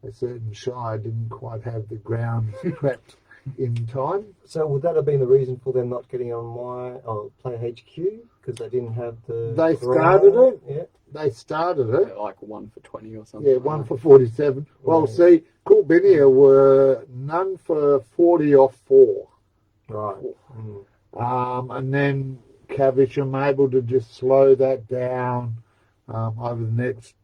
A: a certain shire didn't quite have the grounds prepped in time.
B: So would that have been the reason for them not getting on Play HQ? Because they didn't have the.
A: They started it.
B: Yeah.
A: They started it.
C: Yeah, like 1 for 20 or something.
A: Yeah,
C: like
A: 1
C: that.
A: for 47. Well,
B: Yeah.
A: see, Coolbinia were none for 40 off 4.
B: Right. Mm.
A: And then Caversham able to just slow that down over the next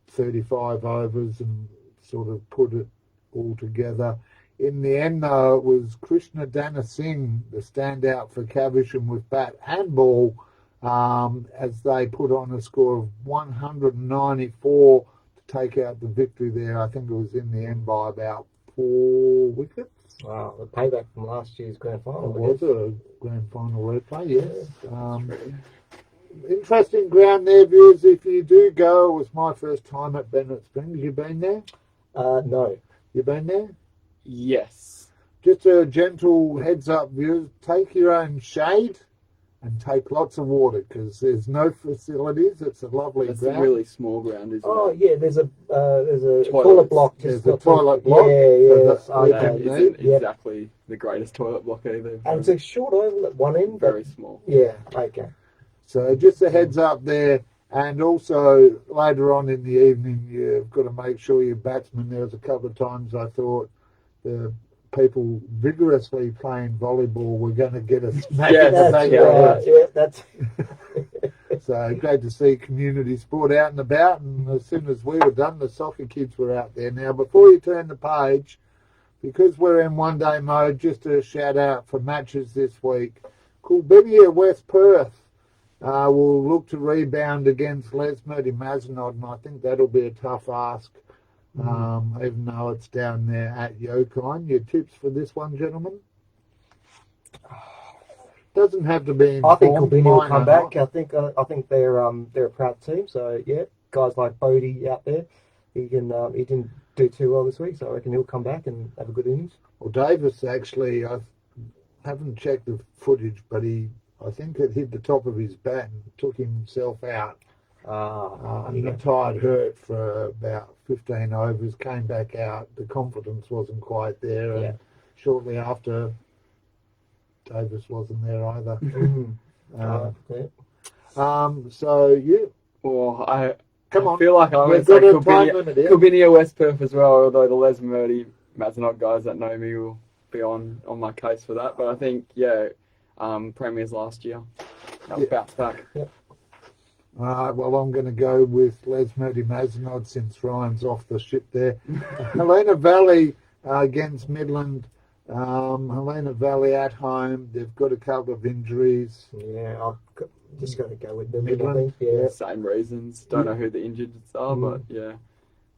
A: 35 overs and sort of put it all together. In the end, though, it was Krishna Dana Singh, the standout for Caversham with bat and ball, as they put on a score of 194 to take out the victory there. I think it was in the end by about 4 wickets.
B: Wow, the payback from last year's grand final.
A: It was a grand final replay, yes. Interesting ground there, viewers. If you do go, it was my first time at Bennett Springs. You been there?
B: No.
A: You been there?
C: Yes.
A: Just a gentle heads up, viewers. Take your own shade and take lots of water because there's no facilities. It's a lovely
C: It's
A: ground.
C: a really small ground, isn't
B: Oh
C: it?
B: yeah, there's a toilet
C: Toilets.
B: block.
A: There's
B: Just
A: a
B: not
A: toilet
B: too-
A: block
B: Yeah,
A: for
B: yeah.
A: the-
B: it's
A: we
C: That
A: can
B: okay.
C: isn't
B: Yeah.
C: exactly the greatest toilet block either.
B: And it's a short oval at one end.
C: Very
B: But
C: small.
B: yeah, okay.
A: So just a heads up there. And also later on in the evening, you've got to make sure your batsman. There was a couple of times I thought the people vigorously playing volleyball were going to get a smack
C: Yeah,
A: in the back
B: That's
A: of the
B: right.
A: head.
B: Yeah, that's.
A: So great to see community sport out and about. And as soon as we were done, the soccer kids were out there. Now, before you turn the page, because we're in one-day mode, just a shout-out for matches this week. Coolbinia West Perth will look to rebound against Lesmurdy Mazenod, and I think that'll be a tough ask, even though it's down there at Yokine. Your tips for this one, gentlemen? Doesn't have to be in
B: I think
A: form.
B: Coolbinia will
A: Mine
B: come
A: are
B: back.
A: not.
B: I think they're a proud team. So yeah, guys like Bodie out there, he didn't do too well this week, so I reckon he'll come back and have a good innings.
A: Well, Davis actually, I haven't checked the footage, but I think it hit the top of his bat and took himself out. He got tired, hurt for about 15 overs, came back out. The confidence wasn't quite there, and shortly after, Davis wasn't there either. So you
C: Well, I
A: come on.
C: feel like I
A: We've
C: would say
A: got a time limit here.
C: Coolbinia West Perth as well, although the Les Murdy Mazenot guys that know me will be on my case for that. But I think, Premiers last year. That'll bounce back.
A: Well, I'm going to go with Les Murdy Mazenod since Ryan's off the ship there. Helena Valley against Midland. Helena Valley at home. They've got a couple of injuries.
B: Yeah, I've just got to go with them.
A: Midland,
B: I think. Yeah.
C: Same reasons. Don't know who the injured are, but yeah.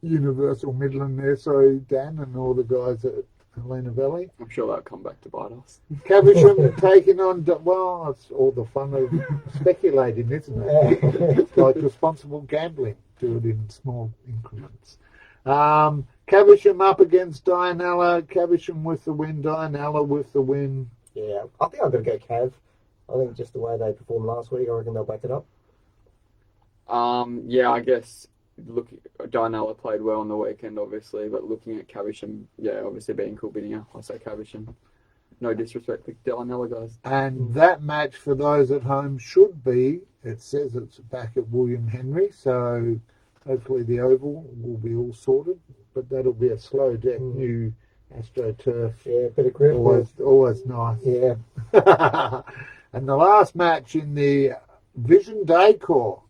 A: Universal Midland there. Sorry, Dan and all the guys at Helena Valley.
C: I'm sure they'll come back to bite us.
A: Caversham taking on, well, it's all the fun of speculating, isn't it? It's like responsible gambling. Do it in small increments. Caversham up against Dianella. Caversham with the win. Dianella with the win.
B: Yeah, I think I'm going to go Cav. I think just the way they performed last week, I reckon they'll back it up.
C: I guess Dianella played well on the weekend, obviously, but looking at Caversham, obviously being Coolbinia, I say Caversham. No disrespect to Dianella guys.
A: And that match for those at home should be, it says it's back at William Henry, so hopefully the Oval will be all sorted, but that'll be a slow deck, new AstroTurf.
B: Yeah, bit of grip.
A: Always nice.
B: Yeah.
A: And the last match in the Vision Day Corps,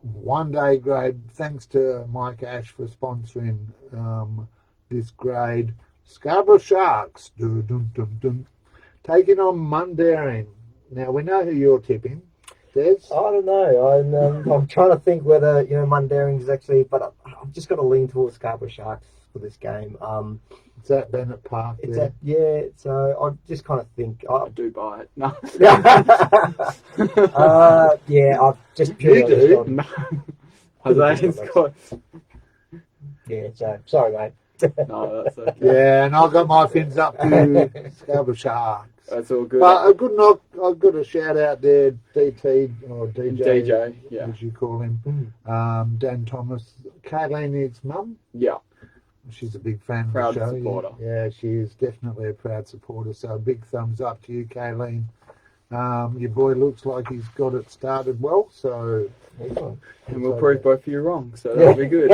A: one-day grade, thanks to Mike Ash for sponsoring this grade. Scarborough Sharks, taking on Mundaring. Now, we know who you're tipping. Des?
B: I don't know. I'm trying to think whether Mundaring is actually, but I've just got to lean towards Scarborough Sharks for this game.
A: It's at Bennett Park.
B: So I just kind of think.
C: I do buy it. No.
B: I've just
A: You
B: purely
A: do?
B: on-
C: No. Jose's got...
B: Yeah, so sorry, mate.
C: No, that's okay.
A: Yeah, and I got my fins up to Scarborough Sharks.
C: That's all good.
A: But a good knock. I've got a shout out there, DT or DJ,
C: DJ,
A: as you call him, Dan Thomas, Kayleen, his mum.
C: Yeah.
A: she's a big fan of
C: Proud
A: the show.
C: supporter.
A: Yeah, she is definitely a proud supporter. So a big thumbs up to you, Kayleen. Your boy looks like he's got it started well, so
C: And we'll prove both of you wrong, so that'll be good.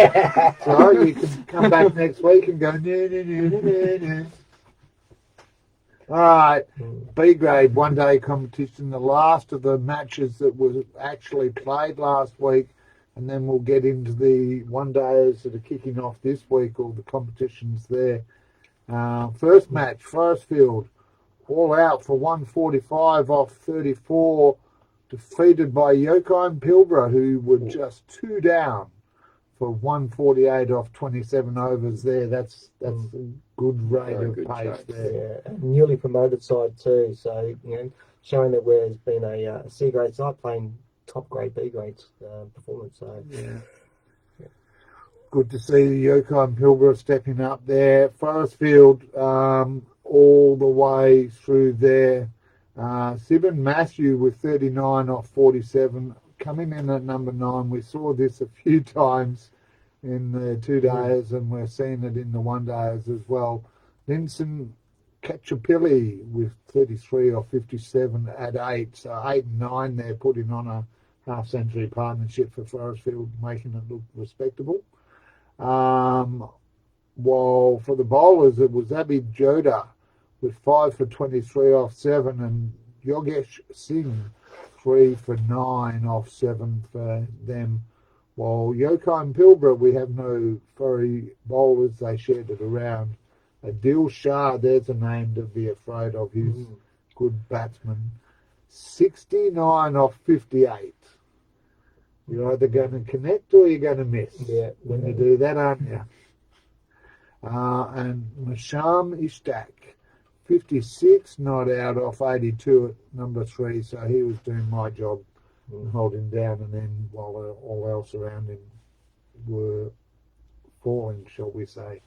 A: so you can come back next week and go no. All right, B grade 1 day competition, the last of the matches that was actually played last week, and then we'll get into the 1 days that are kicking off this week, all the competitions there. First match, Forestfield, all out for 145 off 34, defeated by Yokai and Pilbara, who were just 2 down for 148 off 27 overs there. That's a good rate of pace there.
B: Yeah, and newly promoted side too, so showing that there's been a C grade side playing top grade B grade performance. So
A: yeah. Good to see the Yokai and Pilbara stepping up there. Forestfield all the way through there. Sibin Matthew with 39 off 47, coming in at number 9. We saw this a few times in the 2 days, and we're seeing it in the 1 days as well. Vincent Cacciapilli with 33 off 57 at 8. So 8 and 9 there, putting on a half-century partnership for Forestfield, making it look respectable. While for the bowlers, it was Abhi Joda with 5 for 23 off 7, and Yogesh Singh 3 for 9 off 7 for them. While Yokai and Pilbara, we have no furry bowlers. They shared it around. Adil Shah, there's a name to be afraid of. He's good batsman. 69 off 58. You're either going to connect or you're going to miss.
B: Yeah,
A: when you do that, aren't you? And Masham Ishtak, 56, not out off 82 at number 3. So he was doing my job, holding down, and then while all else around him were falling, shall we say.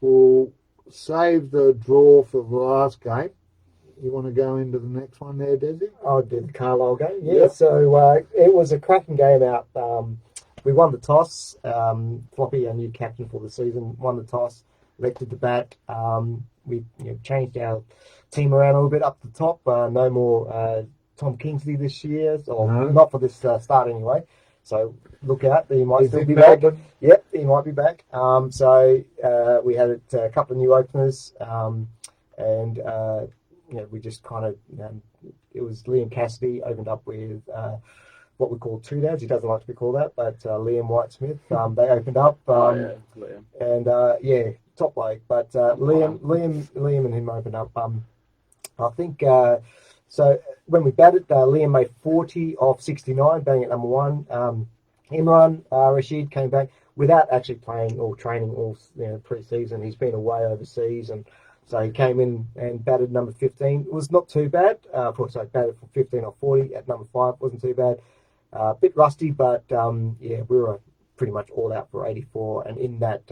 A: We'll save the draw for the last game. You want to go into the next one there, Desi?
B: I'll do the Carlisle game. Yeah, so it was a cracking game out. We won the toss. Floppy, our new captain for the season, won the toss, elected to bat. We changed our team around a little bit up the top. No more Tom Kingsley this year, or not for this start anyway. So look out, he might still be back. Yep, he might be back. So we had a couple of new openers, and we just kind of, it was Liam Cassidy opened up with what we call two dads. He doesn't like to be called that, but Liam Whitesmith. They opened up.
C: Liam.
B: And top bloke. But Liam and him opened up. I think so. When we batted, Liam made 40 off 69, batting at number 1. Imran Rashid came back without actually playing or training all pre-season. He's been away overseas, and so he came in and batted number 15. It was not too bad. Batted for 15 off 40 at number 5. Wasn't too bad. A bit rusty, but we were pretty much all out for 84. And in that,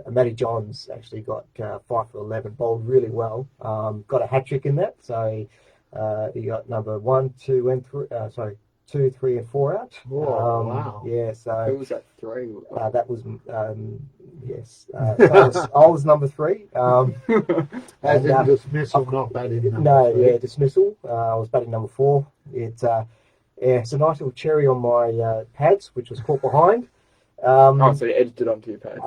B: Matty Johns actually got 5 for 11, bowled really well. Got a hat trick in that, so he got number 1, 2, and 3. 2, 3, and 4 out.
A: Oh, wow.
B: Yeah, so
C: who was that 3?
B: that was yes. I was number 3.
A: As in dismissal, not batting number
B: no,
A: 3.
B: yeah, dismissal. I was batting number 4. It's a nice little cherry on my pads, which was caught behind.
C: So you edged it onto your pads.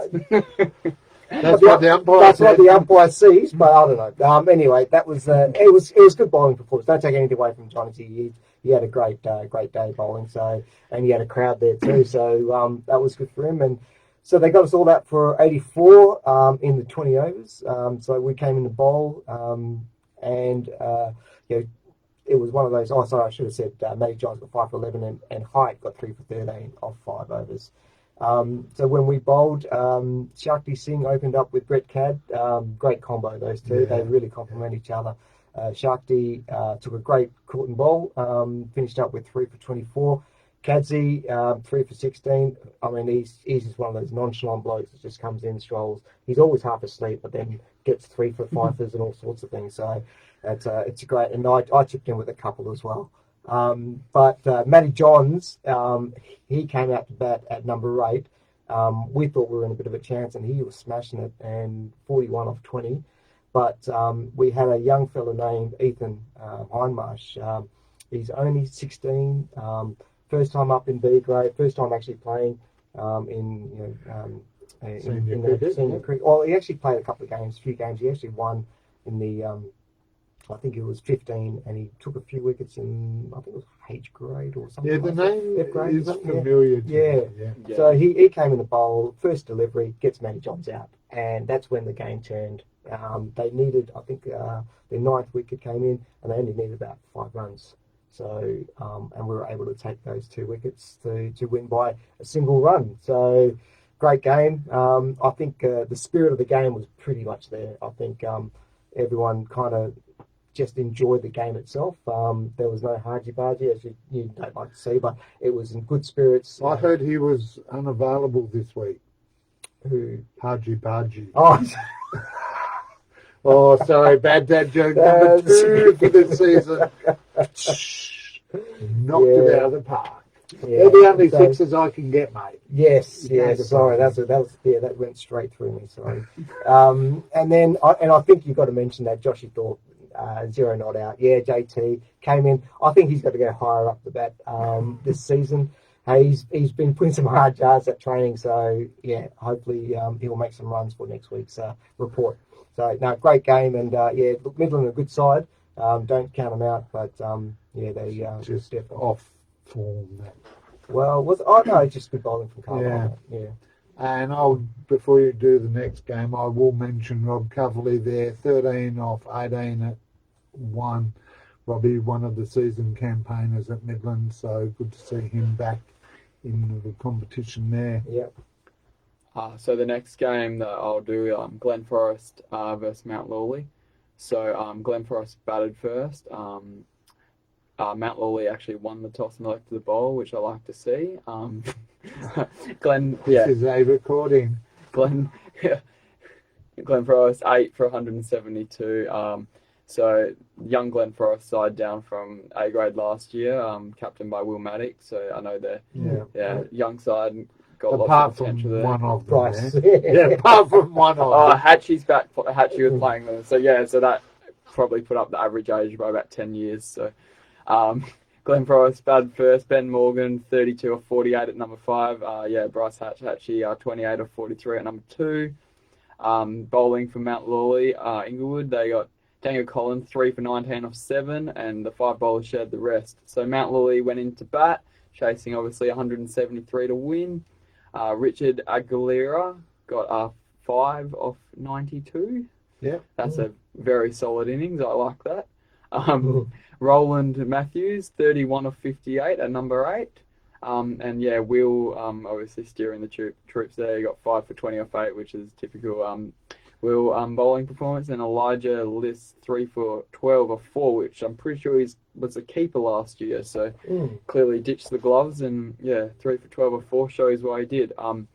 A: That's what the umpire
B: That's
A: said.
B: what the umpire sees, but I don't know. Anyway, that was it was good bowling performance. Don't take anything away from Johnny. He had a great day bowling. So, and he had a crowd there too. So that was good for him. And so they got us all out for 84 in the 20 overs. So we came in the bowl, and it was one of those. Oh, sorry, I should have said Matty Johns got 5 for 11, and Hyatt got 3 for 13 off 5 overs. So when we bowled, Shakti Singh opened up with Brett Cadd. Great combo, those two. Yeah. They really complement each other. Shakti took a great caught and bowl, finished up with 3 for 24. Kadzi, 3 for 16. I mean, he's just one of those nonchalant blokes that just comes in, strolls. He's always half asleep, but then gets 3 for 5s and all sorts of things. So it's a great, and I chipped in with a couple as well. But Matty Johns, he came out to bat at number 8, We thought we were in a bit of a chance, and he was smashing it, and 41 off 20. But we had a young fella named Ethan Hindmarsh. He's only 16, first time up in B grade, first time actually playing senior cricket. Well, he actually played a few games. He actually won in the, I think it was 15, and he took a few wickets in, I think it was H grade or something.
A: Yeah, the name is familiar.
B: Yeah. So he came in the bowl, first delivery, gets Matty Johns out, and that's when the game turned. They needed, I think, their 9th wicket came in, and they only needed about 5 runs. So, and we were able to take those 2 wickets to win by a single run. So, great game. I think the spirit of the game was pretty much there. I think everyone kind of just enjoyed the game itself. There was no hargy-bargy, as you don't like to see, but it was in good spirits.
A: I heard he was unavailable this week.
B: Who?
A: Hargy-bargy.
B: Oh,
A: oh, sorry, bad dad joke number 2 for this season. Knocked it out of the park.
B: Yeah,
A: They're the only 6s I can get, mate.
B: Yes. Sorry, that went straight through me. Sorry. And then I think you've got to mention that Joshy Thorpe, 0 not out. Yeah, JT came in. I think he's got to go higher up the bat this season. He's been putting some hard yards at training, so yeah, hopefully he will make some runs for next week's report. So no, great game, and look, Midland are a good side. Don't count them out, but they
A: just
B: definitely
A: off form.
B: Well, just good bowling from Carlisle. Yeah.
A: And before you do the next game, I will mention Rob Coverley there, 13 off 18 at 1. Robbie, one of the season campaigners at Midland, so good to see him back in the competition there.
B: Yep.
C: So the next game that I'll do, Glen Forest versus Mount Lawley. So Glen Forest batted first. Mount Lawley actually won the toss and elected the bowl, which I like to see. Glen,
A: This is a recording.
C: Glen Forest 8 for 172. So young Glen Forest side down from A grade last year, captained by Will Maddock. So I know they're young side. Got lots of potential there.
A: One of them,
B: Bryce.
A: apart from one of them.
C: Hatchie's back. Hatchie was playing them. So so that probably put up the average age by about 10 years. So Glen Forest batted first. Ben Morgan 32 or 48 at number 5. Bryce Hatchie 28 or 43 at number 2. Bowling for Mount Lawley, Inglewood, they got Daniel Collins 3 for 19 off 7, and the 5 bowlers shared the rest. So Mount Lawley went into bat, chasing obviously 173 to win. Richard Aguilera got 5 off 92.
A: Yeah,
C: that's a very solid innings. I like that. Roland Matthews 31 of 58 at number 8. Will obviously steering the troops there. He got 5 for 20 off 8, which is typical Will bowling performance. And Elijah Liss 3 for 12 off 4, which I'm pretty sure was a keeper last year. So clearly ditched the gloves, and 3 for 12 off 4 shows why he did. And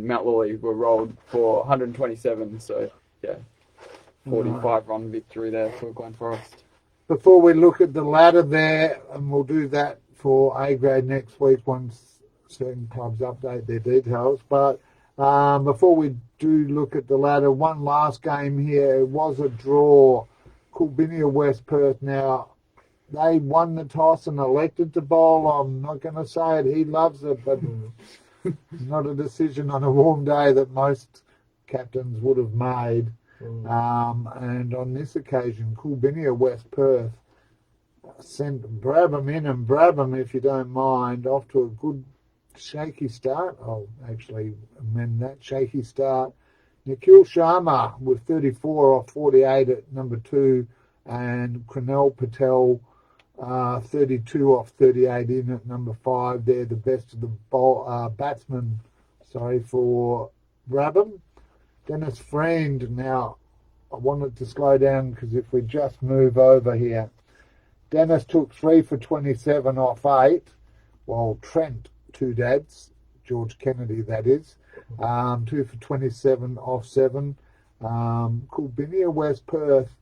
C: Mount Lawley were rolled for 127. So 45 run victory there for Glen Forest.
A: Before we look at the ladder there, and we'll do that for A grade next week once certain clubs update their details. But before we do look at the ladder, one last game here. It was a draw. Coolbinia West Perth. Now, they won the toss and elected to bowl. I'm not going to say it. He loves it, but not a decision on a warm day that most captains would have made. And on this occasion, Coolbinia West Perth sent Brabham in, and Brabham, if you don't mind, off to a good shaky start. I'll actually amend that shaky start. Nikhil Sharma with 34 off 48 at number 2, and Kranel Patel 32 off 38 in at number 5. They're the best of the batsmen for Brabham. Dennis Friend. Now, I wanted to slow down because if we just move over here, Dennis took 3 for 27 off 8, while Trent, 2 dads, George Kennedy that is, 2 for 27 off 7. Coolbinia West Perth,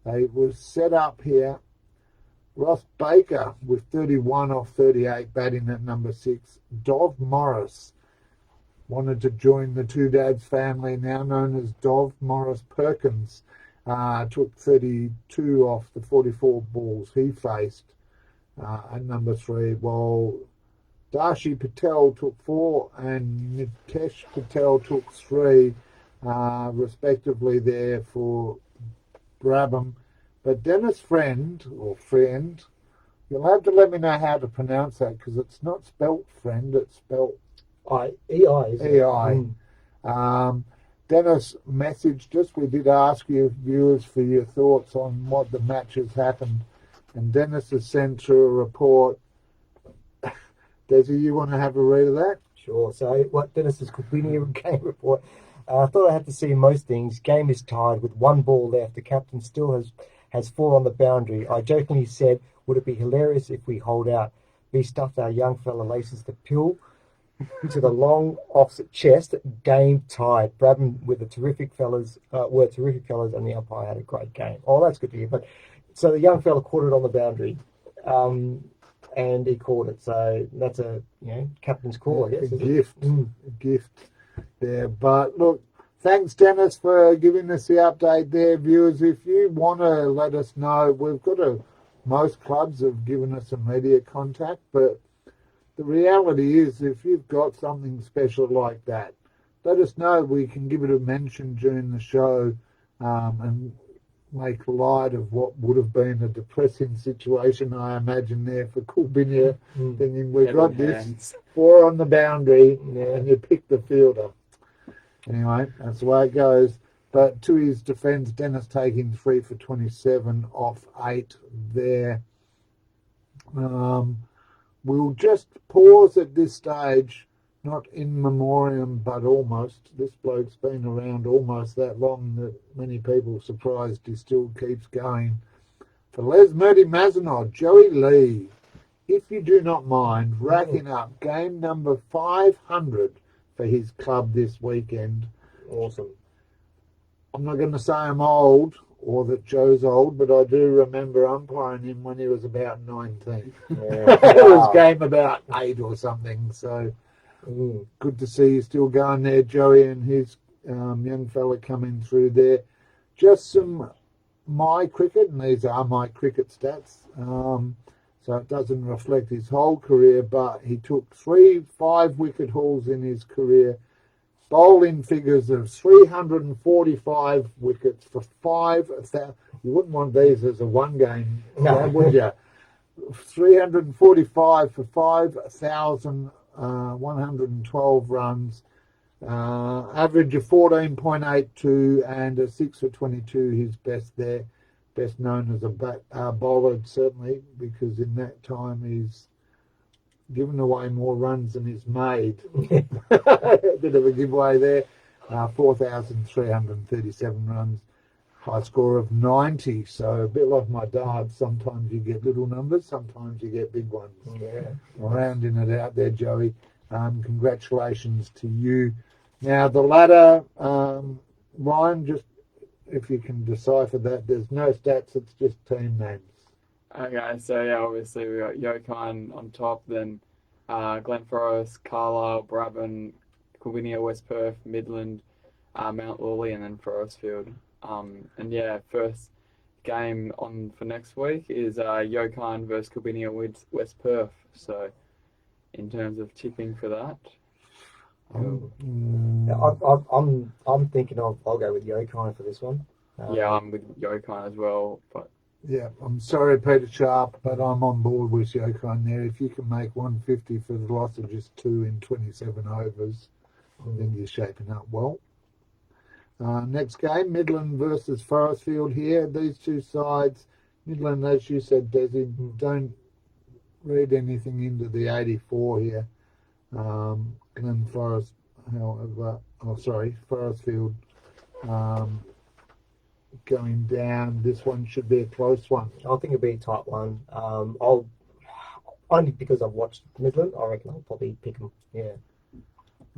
A: they were set up here. Ross Baker with 31 off 38 batting at number 6. Dov Morris wanted to join the Two Dads family, now known as Dov Morris Perkins. Took 32 off the 44 balls he faced at number 3, while Darshi Patel took 4 and Nitesh Patel took 3, respectively there for Brabham. But Dennis Friend, you'll have to let me know how to pronounce that because it's not spelt friend, it's spelt
B: EI.
A: EI. Dennis messaged us. We did ask you viewers for your thoughts on what the matches happened. And Dennis has sent through a report. Desi, you want to have a read of that?
B: Sure. So what Dennis's Kubinia game report. I thought I had to see most things. Game is tied with 1 ball left. The captain still has 4 on the boundary. I jokingly said, would it be hilarious if we hold out? We stuffed our young fella laces the pill to the long offset chest. Game tied. Brabham were terrific fellas, and the umpire had a great game. Oh, that's good to hear. But so the young fella caught it on the boundary, and he caught it. So that's a captain's call, I guess.
A: A gift there. But look, thanks Dennis for giving us the update there, viewers. If you want to let us know, we've got most clubs have given us a media contact, but the reality is, if you've got something special like that, let us know. We can give it a mention during the show and make light of what would have been a depressing situation, I imagine, there for Kulbinia, thinking we've got this 4 on the boundary and you pick the fielder. Anyway, that's the way it goes. But to his defence, Dennis taking 3 for 27 off 8 there. We'll just pause at this stage, not in memoriam, but almost. This bloke's been around almost that long that many people are surprised he still keeps going. For Les Murdy Mazanod, Joey Lee, if you do not mind, racking up game number 500 for his club this weekend.
B: Awesome.
A: I'm not going to say I'm old or that Joe's old, but I do remember umpiring him when he was about 19. It was game about 8 or something. So good to see you still going there, Joey, and his young fella coming through there. Just some my cricket, and these are my cricket stats. So it doesn't reflect his whole career, but he took 3 5-wicket hauls in his career. Bowling figures of 345 wickets for 5,000. You wouldn't want these as a one-game, would you? 345 for 5,112 runs. Average of 14.82 and a 6 for 22, his best there. Best known as a bowler, certainly, because in that time he's given away more runs than he's made. Bit of a giveaway there. 4,337 runs. High score of 90. So a bit like my dad, sometimes you get little numbers, sometimes you get big ones.
B: Yeah.
A: Rounding it out there, Joey. Congratulations to you. Now, the ladder, Ryan, just if you can decipher that, there's no stats, it's just team names.
C: Okay, so yeah, obviously we got Yokine on top, then Glen Forest, Carlisle, Brabham, Kulwinia, West Perth, Midland, Mount Lawley, and then Forestfield. And yeah, first game on for next week is Yokine versus Kulwinia West Perth. So in terms of tipping for that,
B: I'm thinking I'll go with Yokine for this one.
C: yeah, I'm with Yokine as well, but.
A: Yeah, I'm sorry, Peter Sharp, but I'm on board with Yokine there. If you can make 150 for the loss of just 2 in 27 overs, I think you're shaping up well. Next game, Midland versus Forestfield here. These two sides, Midland, as you said, Desi, don't read anything into the 84 here. Glen Forest, however, Forestfield going down. This one should be a close one.
B: I think it'll be a tight one. I'll only because I've watched Midland. I reckon I'll probably pick them. Yeah.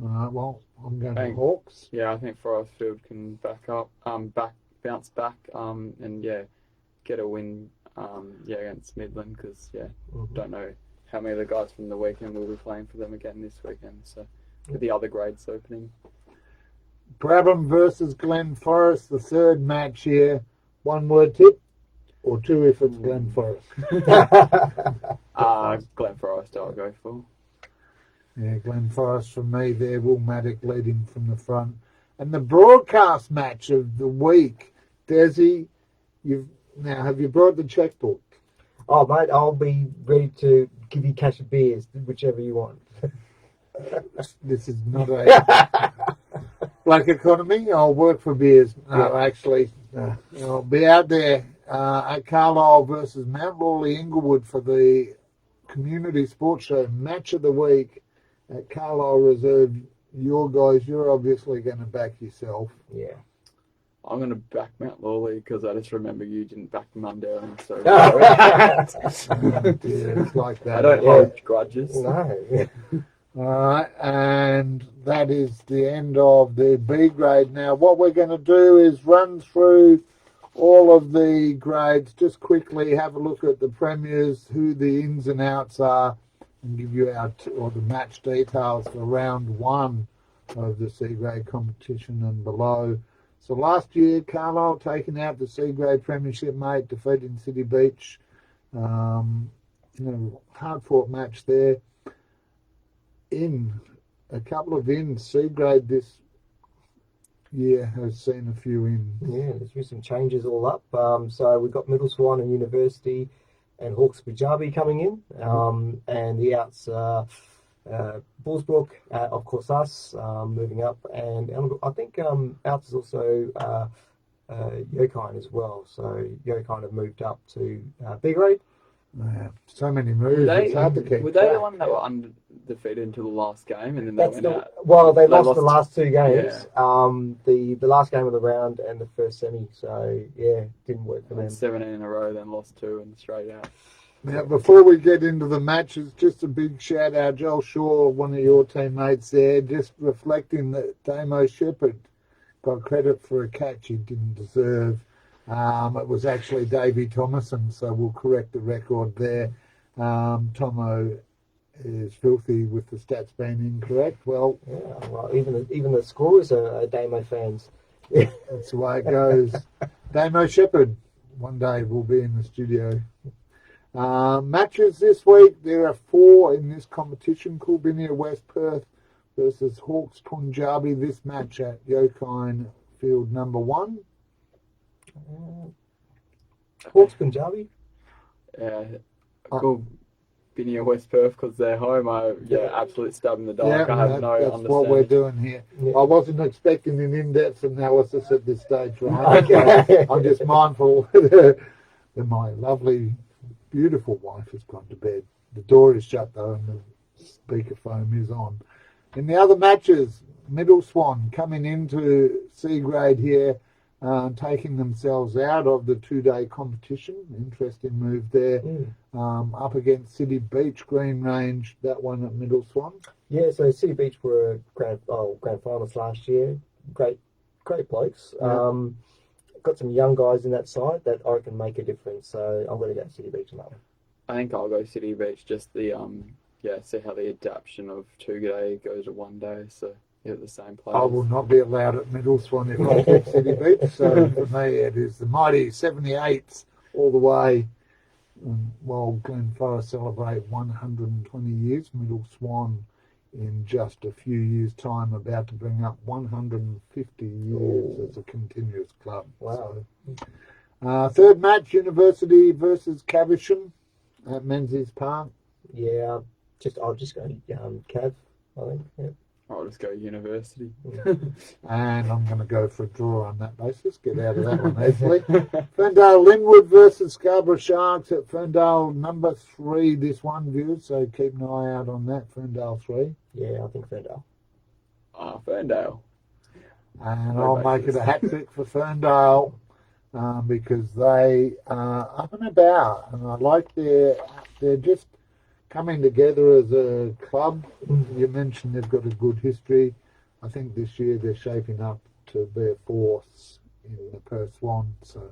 A: All right. Well, I'm going to Hawks.
C: Yeah, I think Forestfield can bounce back, and yeah, get a win. Against Midland because don't know how many of the guys from the weekend will be playing for them again this weekend. So with the other grades opening.
A: Brabham versus Glen Forest, the third match here. One word tip, or two if it's Glen Forest.
C: Glen Forest I'll go for.
A: Yeah, Glen Forest for me there. Will Maddock leading from the front. And the broadcast match of the week, Desi, have you brought the checkbook?
B: Oh, mate, I'll be ready to give you cash of beers, whichever you want.
A: This is not a black economy. I'll work for beers. No, actually, I'll be out there at Carlisle versus Mount Lawley Inglewood for the Community Sports Show match of the week at Carlisle Reserve. Your guys, you're obviously going to back yourself.
B: Yeah.
C: I'm going to back Mount Lawley because I just remember you didn't back Mundown. So
A: Yeah, it's like that.
C: I don't hold grudges.
B: No.
A: All right, and that is the end of the B grade. Now, what we're going to do is run through all of the grades, just quickly have a look at the premiers, who the ins and outs are, and give you the match details for round one of the C grade competition and below. So last year, Carlisle taking out the C grade premiership, mate, defeating City Beach. Hard fought match there. In a couple of ins, C grade this year has seen a few in.
B: Yeah, there's been some changes all up. So we've got Middle Swan and University and Hawke's Punjabi coming in. And the outs Bullsbrook, of course us, moving up. And I think outs is also Yokine as well. So Yokine have moved up to B grade.
A: So many moves, it's hard to keep
C: Were they the one that were undefeated until the last game and then they went out?
B: Well, they lost the last two games.
C: Yeah.
B: The last game of the round and the first semi. So, yeah, didn't work for them.
C: 17 in a row, then lost 2 and straight out.
A: Now, before we get into the matches, just a big shout out, Joel Shaw, one of your teammates there, just reflecting that Damo Shepherd got credit for a catch he didn't deserve. It was actually Davey Thomason, so we'll correct the record there. Tomo is filthy with the stats being incorrect. Well,
B: even the scorers are Damo fans.
A: That's the way it goes. Damo Shepherd, one day will be in the studio. Matches this week, there are 4 in this competition. Coolbinia West Perth versus Hawke's Punjabi. This match at Yokine Field number 1.
B: Hawke's Punjabi?
C: Yeah, cool. Binia West Perth because they're home. Absolute stab in the dark. I have no
A: that's
C: understanding.
A: what we're doing here.
B: Yeah.
A: I wasn't expecting an in-depth analysis at this stage, right? Okay. I'm just mindful that my lovely, beautiful wife has gone to bed. The door is shut though and the speakerphone is on. In the other matches, Middle Swan coming into C grade here, taking themselves out of the 2-day competition. Interesting move there. Up against City Beach, Green Range, that one at Middle Swan.
B: Yeah, so City Beach were grand finalists last year. Great blokes.
A: Yeah.
B: Got some young guys in that side that I can make a difference. So I'm going to go City Beach on that one.
C: I think I'll go City Beach. Just the see how the adaptation of 2-day goes to 1 day. So. Yeah, the same players.
A: I will not be allowed at Middle Swan if I pick City Beach. So for me, it is the mighty 78s all the way. While Glen Forest celebrate 120 years, Middle Swan in just a few years' time about to bring up 150 years as a continuous club.
B: Wow.
A: So, third match, University versus Caversham at Menzies Park.
B: Yeah, I'll just go Cav, I think. Yeah.
C: I'll just go University.
A: And I'm going to go for a draw on that basis. Get out of that one easily. Ferndale Linwood versus Scarborough Sharks at Ferndale number 3 this one, viewers. So keep an eye out on that. Ferndale 3.
B: Yeah, I think Ferndale.
C: Ferndale.
A: And I'll make it a hat trick for Ferndale because they are up and about. And I like they're just coming together as a club. You mentioned they've got a good history. I think this year they're shaping up to be a force in the Perth Swan. So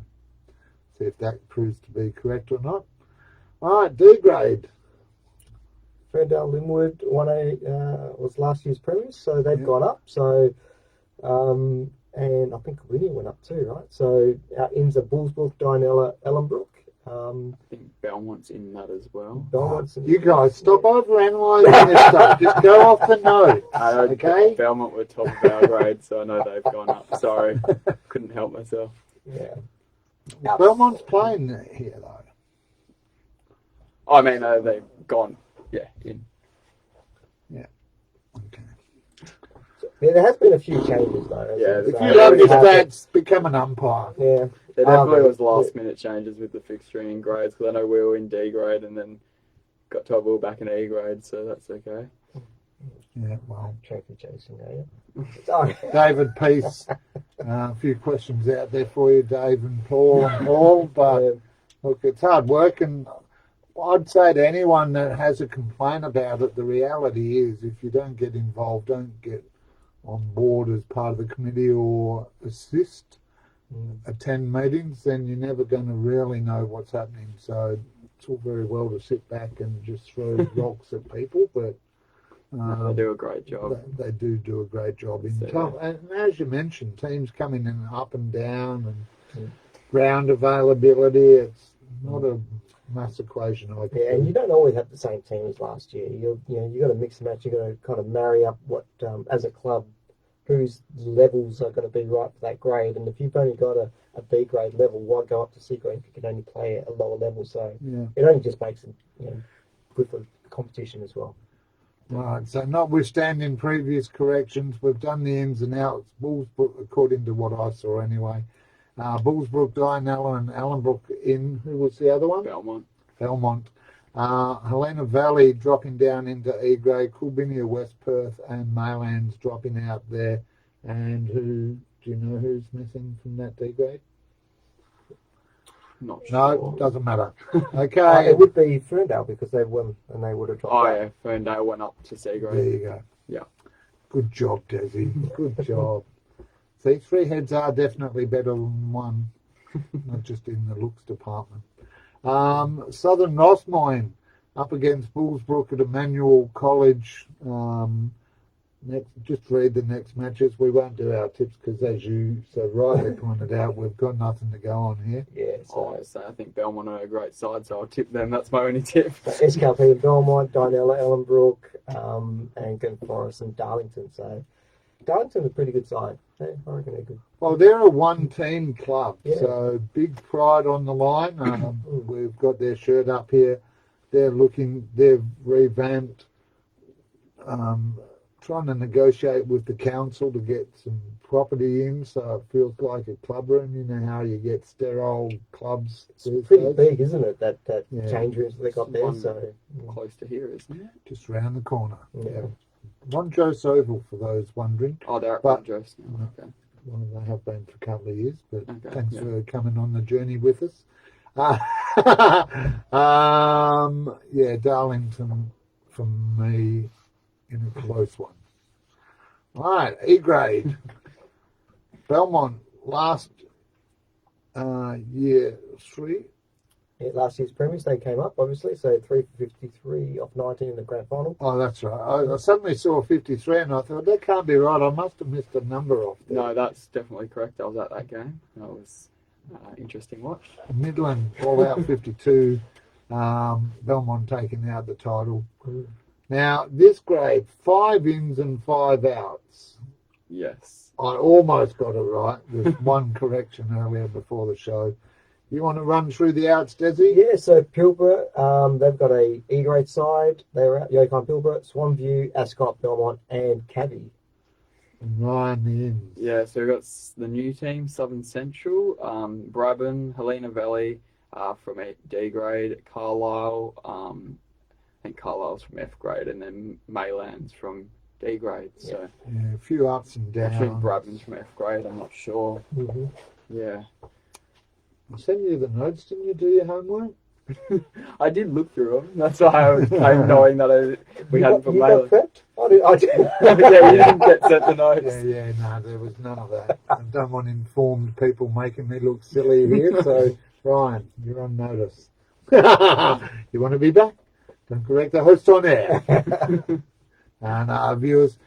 A: see if that proves to be correct or not. All right, D grade.
B: Ferndale Linwood 1A was last year's premiers, so they've
A: Yeah.
B: gone up. So, and I think Winnie went up too, right? So our ins are Bullsbrook, Dianella, Ellenbrook.
C: I think Belmont's in that as well.
B: Belmont's
A: You guys, stop overanalyzing this stuff. Just go off the notes,
C: I know
A: okay?
C: Belmont were top of our grade, so I know they've gone up. Sorry, couldn't help myself.
B: Yeah.
A: Belmont's playing here, though.
C: I mean, they've gone, in.
A: Okay.
B: Yeah, there has been a few changes though.
C: Yeah,
A: If
C: So
A: you love your
C: yeah.
A: stats, become an umpire.
B: Yeah.
C: There definitely
B: but-
C: was last minute changes with the fixturing in grades, because I know we were in D grade and then got told we were back in E grade, so that's okay.
A: Yeah, well,
B: Trophy chasing, Sorry.
A: David Peace, a few questions out there for you, Dave and Paul, but look, it's hard work, and I'd say to anyone that has a complaint about it, the reality is if you don't get involved, don't get on board as part of the committee or assist, attend meetings, then you're never going to really know what's happening. So it's all very well to sit back and just throw rocks at people, but
C: They do a great job.
A: they do a great job in
C: So,
A: tough. And as you mentioned, teams coming in up and down and ground availability. It's not a mass equation.
B: Yeah, and you don't always have the same team as last year. You got to mix and match. You got to kind of marry up what as a club, whose levels are going to be right for that grade. And if you've only got a B grade level, why go up to C grade if you can only play at a lower level? So it only just makes it good for competition as well.
A: Right, so notwithstanding previous corrections, we've done the ins and outs. Bullsbrook, according to what I saw anyway. Bullsbrook, Dianella and Ellenbrook in. Who was the other one? Belmont. Helena Valley dropping down into E grade. Coolbinia, West Perth and Maylands dropping out there. And do you know who's missing from that D grade?
C: Not
A: No,
C: sure.
A: doesn't matter. Okay.
B: It would be Ferndale because they've won and they would have dropped
C: Oh,
B: out.
C: yeah, Ferndale went up to C
A: There
C: grade.
A: you go.
C: Yeah.
A: Good job, Desi. Good job. See, three heads are definitely better than one, not just in the looks department. Southern Rossmoyne up against Bullsbrook at Emmanuel College. Just read the next matches. We won't do our tips because, as you so rightly pointed out, we've got nothing to go on here.
B: Yeah, so
C: I think Belmont are a great side, so I'll tip them. That's my only tip.
B: SKP and Belmont, Dianella, Ellenbrook, and Glen Forest and Darlington. So Darlington's a pretty good side. I reckon they're good.
A: Well, they're a one-team club,
B: Yeah.
A: so big pride on the line. We've got their shirt up here. They've revamped, trying to negotiate with the council to get some property in, so it feels like a club room. You know how you get sterile clubs.
B: It's
A: these
B: pretty
A: days?
B: big, isn't it? That
A: Yeah.
B: change rooms they got there.
C: One
B: So
C: close to here, isn't it?
A: Just round the corner.
B: yeah.
A: One Joe Oval, for those wondering.
C: Oh, they're at
A: But-
C: Joe's now. Okay.
A: Well, they have been for a couple of years, but
C: Okay,
A: thanks
C: yeah.
A: for coming on the journey with us. Darlington from me in a close one. All right, E grade. Belmont last year 3.
B: Yeah, last year's premiers, they came up, obviously. So 3 for 53 off 19 in the grand final.
A: Oh, that's right. I suddenly saw 53 and I thought, that can't be right. I must have missed a number off there.
C: No, that's definitely correct. I was at that game. That was interesting watch.
A: Midland all out 52. Belmont taking out the title. Now, this grade, 5 ins and 5 outs.
C: Yes.
A: I almost got it right. There's one correction earlier before the show. You want to run through the outs, Desi?
B: Yeah, so Pilbara, they've got a E grade side. They're out Yukon Pilbara, Swanview, Ascot, Belmont, and Cabby.
A: 9 ins.
C: Yeah, so we've got the new team, Southern Central, Brabham, Helena Valley from D grade, Carlisle, I think Carlisle's from F grade, and then Maylands from D grade. So
A: Yeah, a few ups and
C: I think
A: downs.
C: Brabham's from F grade, I'm not sure.
B: Mm-hmm.
C: Yeah.
A: I sent you the notes, didn't you do your homework?
C: I did look through them. That's why I came knowing that we hadn't put
B: you got
C: Maylands.
B: prepped? I did.
C: Yeah, you didn't get sent the notes.
A: Yeah, no, there was none of that. I don't want informed people making me look silly here, so Ryan, you're on notice. You want to be back? Don't correct the host on air. And our viewers,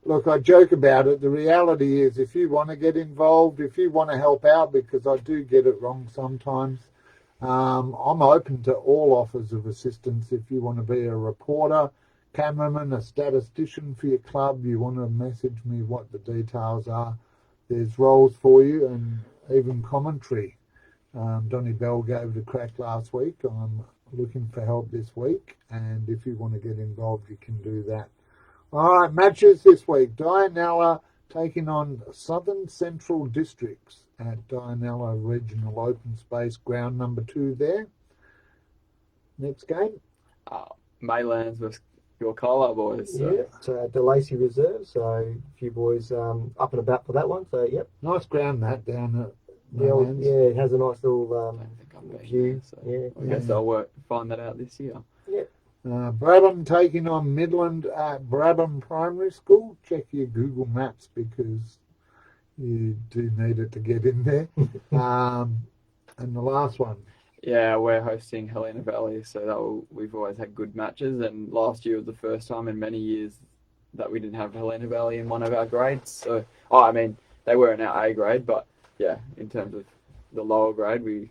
A: look, I joke about it. The reality is, if you want to get involved, if you want to help out, because I do get it wrong sometimes, I'm open to all offers of assistance. If you want to be a reporter, cameraman, a statistician for your club, you want to message me what the details are. There's roles for you, and even commentary. Donny Bell gave it a crack last week. I'm looking for help this week, and if you want to get involved, you can do that. All right, matches this week. Dianella taking on Southern Central Districts at Dianella Regional Open Space, ground number 2 there. Next game.
C: Maylands versus your Carlisle boys. So.
B: Yeah, it's De Lacey Reserve, so a few boys up and about for that one. So, yep.
A: Nice ground that down at
B: Yeah, it has a nice little
C: I don't think I'm
B: view.
C: there, so
B: Yeah.
C: I guess I'll find that out this year.
A: Brabham taking on Midland at Brabham Primary School. Check your Google Maps because you do need it to get in there. And the last one.
C: Yeah, we're hosting Helena Valley, so we've always had good matches. And last year was the first time in many years that we didn't have Helena Valley in one of our grades. So, they were in our A grade, but yeah, in terms of the lower grade,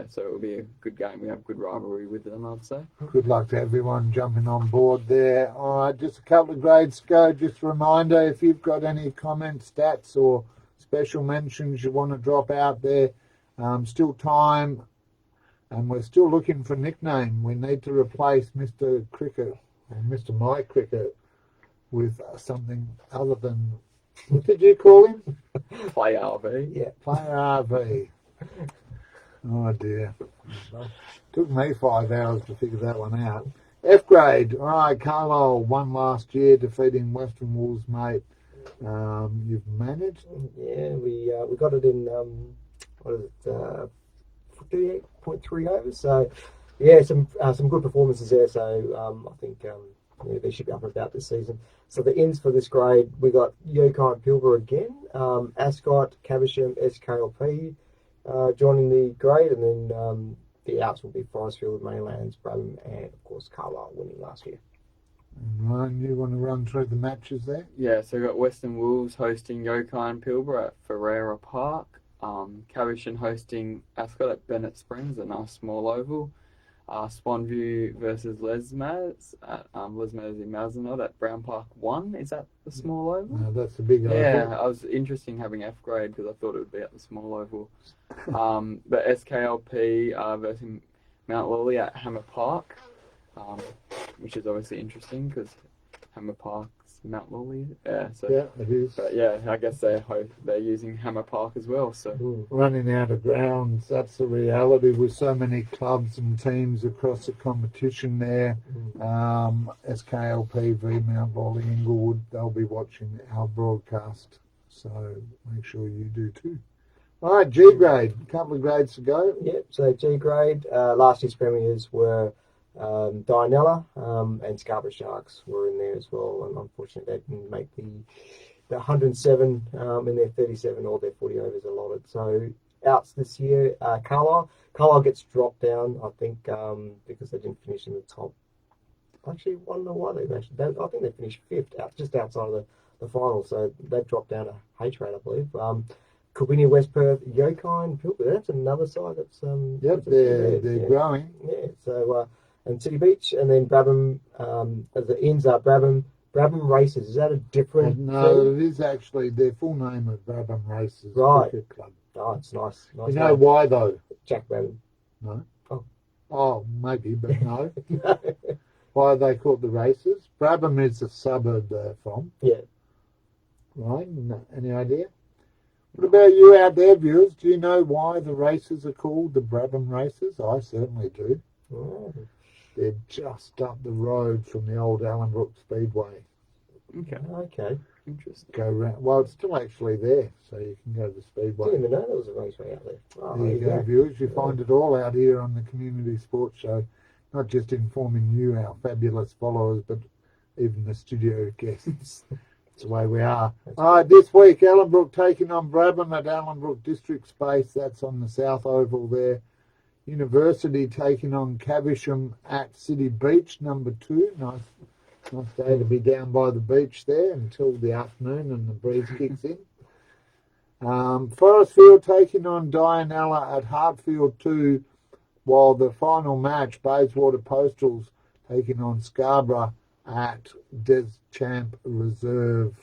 C: so it'll be a good game. We have good rivalry with them, I'd say.
A: Good luck to everyone jumping on board there. All right, just a couple of grades to go. Just a reminder, if you've got any comments, stats, or special mentions you want to drop out there, still time, and we're still looking for a nickname. We need to replace Mr. Cricket, or Mr. My Cricket, with something other than, what did you call him?
C: Play RV.
B: Yeah.
A: Player RV. Oh dear. Took me 5 hours to figure that one out. F grade. All right, Carlisle won last year, defeating Western Wolves, mate. You've managed?
B: Yeah, we got it in, 38.3 overs. So, yeah, some good performances there. So, I think they should be up and about this season. So the ins for this grade, we got Yokai and Pilbara again, Ascot, Caversham, SKLP joining the grade, and then the outs will be Forestfield, Maylands, Brabham, and of course Carlisle winning last year.
A: Ryan, you want to run through the matches there?
C: Yeah, so we've got Western Wolves hosting Yokai and Pilbara at Ferreira Park. Caversham hosting Ascot at Bennett Springs, a nice small oval. Swanview versus Lesmaz at Lesmaz in Mazenod at Brown Park 1. Is that the small oval?
A: No, that's the big oval.
C: Yeah, I was interested in having F grade because I thought it would be at the small oval. But SKLP versus Mount Lily at Hammer Park, which is obviously interesting because Hammer Park's Mount Lily. Yeah, so
A: Yeah, it is.
C: but yeah, I guess they're using Hammer Park as well. So
A: Running out of grounds, that's the reality with so many clubs and teams across the competition there. SKLP v Mount Lolly Inglewood, they'll be watching our broadcast, so make sure you do too. All right, G grade, a couple of grades to go.
B: Yep, so G grade, last year's premiers were Dianella and Scarborough Sharks were in there as well, and unfortunately they didn't make the 107 in their 37 or their 40 overs allotted. So outs this year, Carlisle gets dropped down, I think, because they didn't finish in the top. Actually, I wonder why I think they finished 5th, just outside of the final, so they've dropped down to H grade, I believe. Kilbinnie, West Perth, Yokai and Pilbara, that's another side that's
A: They're growing.
B: Yeah, so and City Beach, and then Brabham, as the ends are Brabham Races. Is that a different
A: No,
B: thing?
A: it is actually their full name of Brabham Races
B: Right.
A: Cricket Club.
B: Oh, it's nice.
A: You know why though?
B: Jack Brabham.
A: No.
B: Oh.
A: Oh, maybe, but no. Why are they called the Races? Brabham is a suburb they're from.
B: Yeah.
A: Right? No, any idea? What about you out there, viewers? Do you know why the races are called the Brabham Races? I certainly do.
B: Oh.
A: They're just up the road from the old Allenbrook Speedway.
B: Okay.
C: interesting.
A: Go round. Well, it's still actually there, so you can go to the Speedway.
B: Didn't even know there was a raceway out there. Oh,
A: There you go, viewers. You find it all out here on the Community Sports Show. Not just informing you, our fabulous followers, but even the studio guests. That's the way we are. All right, this week, Allenbrook taking on Brabham at Allenbrook District Space. That's on the South Oval there. University taking on Caversham at City Beach, number 2. Nice day to be down by the beach there until the afternoon and the breeze kicks in. Forestfield taking on Dianella at Hartfield 2, while the final match, Bayswater Postals taking on Scarborough at Deschamps Reserve.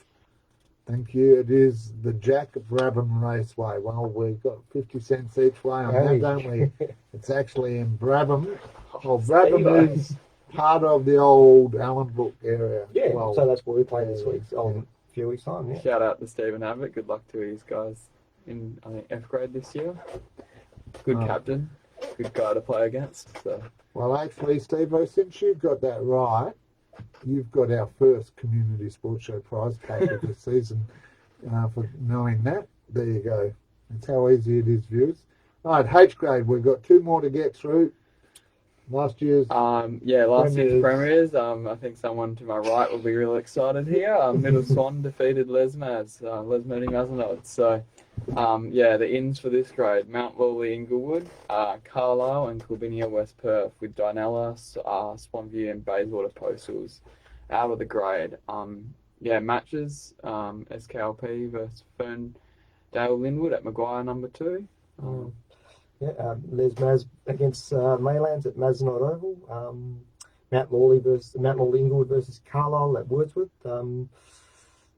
A: Thank you. It is the Jack Brabham Raceway. Well, we've got 50 cents each way on that, don't we? It's actually in Brabham. Well, Brabham is part of the old Allenbrook area.
B: Yeah,
A: well,
B: so that's what we play this week. A few weeks' time, yeah.
C: Shout out to Stephen Abbott. Good luck to his guys in, I think, F grade this year. Good captain. Good guy to play against. So.
A: Well, actually, Steve-o, since you've got that right, you've got our first Community Sports Show prize pack of the season for knowing that. There you go. That's how easy it is, viewers. All right, H grade, we've got 2 more to get through. Last year's
C: year's premiers. I think someone to my right will be really excited here. Middle Swan defeated Lesmaz, Lesmaz Mazenod. So, the ins for this grade: Mount Lawley Inglewood, Carlisle and Kilbinia West Perth, with Dinella, Swanview and Bayswater Postals out of the grade. Matches: SKLP versus Ferndale Linwood at Maguire number 2.
B: Les Maz against Maylands at Mazenod Oval. Mount Lawley Inglewood versus Carlisle at Wordsworth.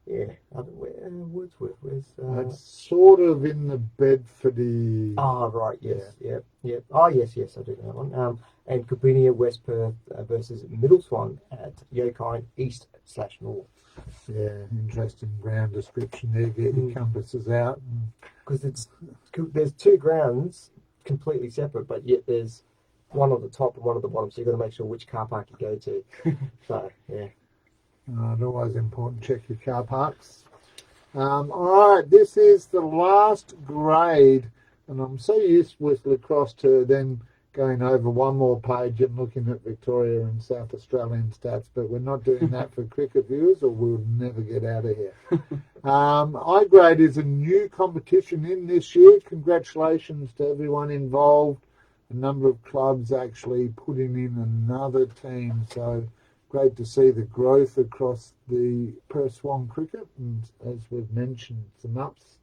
B: Wordsworth.
A: It's sort of in the Bedfordy.
B: Oh, right, yes, yeah. Oh, yes, I do know that one. And Kilbinia West Perth versus Middle Swan at Yokine East/North.
A: Yeah, interesting ground description there. Get your compasses out.
B: Because there's 2 grounds completely separate, but yet there's one on the top and one on the bottom, so you've got to make sure which car park you go to. So, yeah.
A: It's always important to check your car parks. All right, this is the last grade, and I'm so used with lacrosse to then going over one more page and looking at Victoria and South Australian stats, but we're not doing that for cricket viewers or we'll never get out of here. I grade is a new competition in this year. Congratulations to everyone involved. A number of clubs actually putting in another team, so great to see the growth across the Perth Swan cricket, and as we've mentioned, some ups,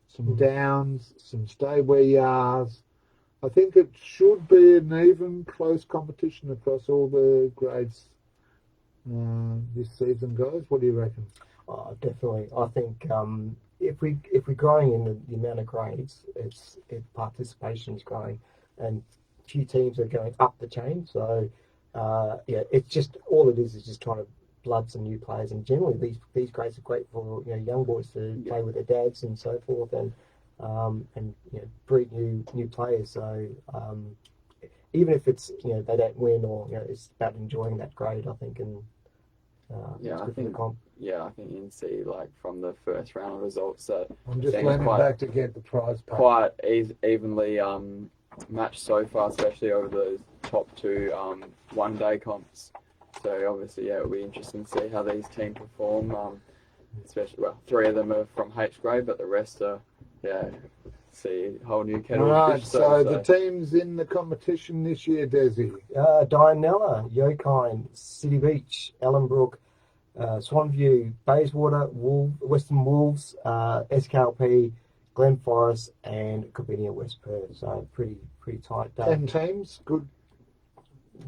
A: some downs, some stay where you are. I think it should be an even, close competition across all the grades this season, guys. What do you reckon?
B: Oh, definitely. I think if we're growing in the amount of grades, participation is growing, and few teams are going up the chain. So it's just all it is just trying to blood some new players. And generally, these grades are great for young boys to play with their dads and so forth, and breed new players. So even if it's they don't win or it's about enjoying that grade, I think. And
C: I think you can see from the first round of results that
A: I'm just leaning back to get the prize pack.
C: Quite evenly matched so far, especially over those top 2 one-day comps. So obviously, it'll be interesting to see how these teams perform. Especially, 3 of them are from H grade, but the rest are, see a whole new kettle of fish.
A: So the teams in the competition this year, Desi?
B: Dianella, Yokine, City Beach, Ellenbrook, Swanview, Bayswater, Western Wolves, SKLP, Glen Forest, and Kilbinia West Perth. So pretty tight day.
A: 10 teams, good.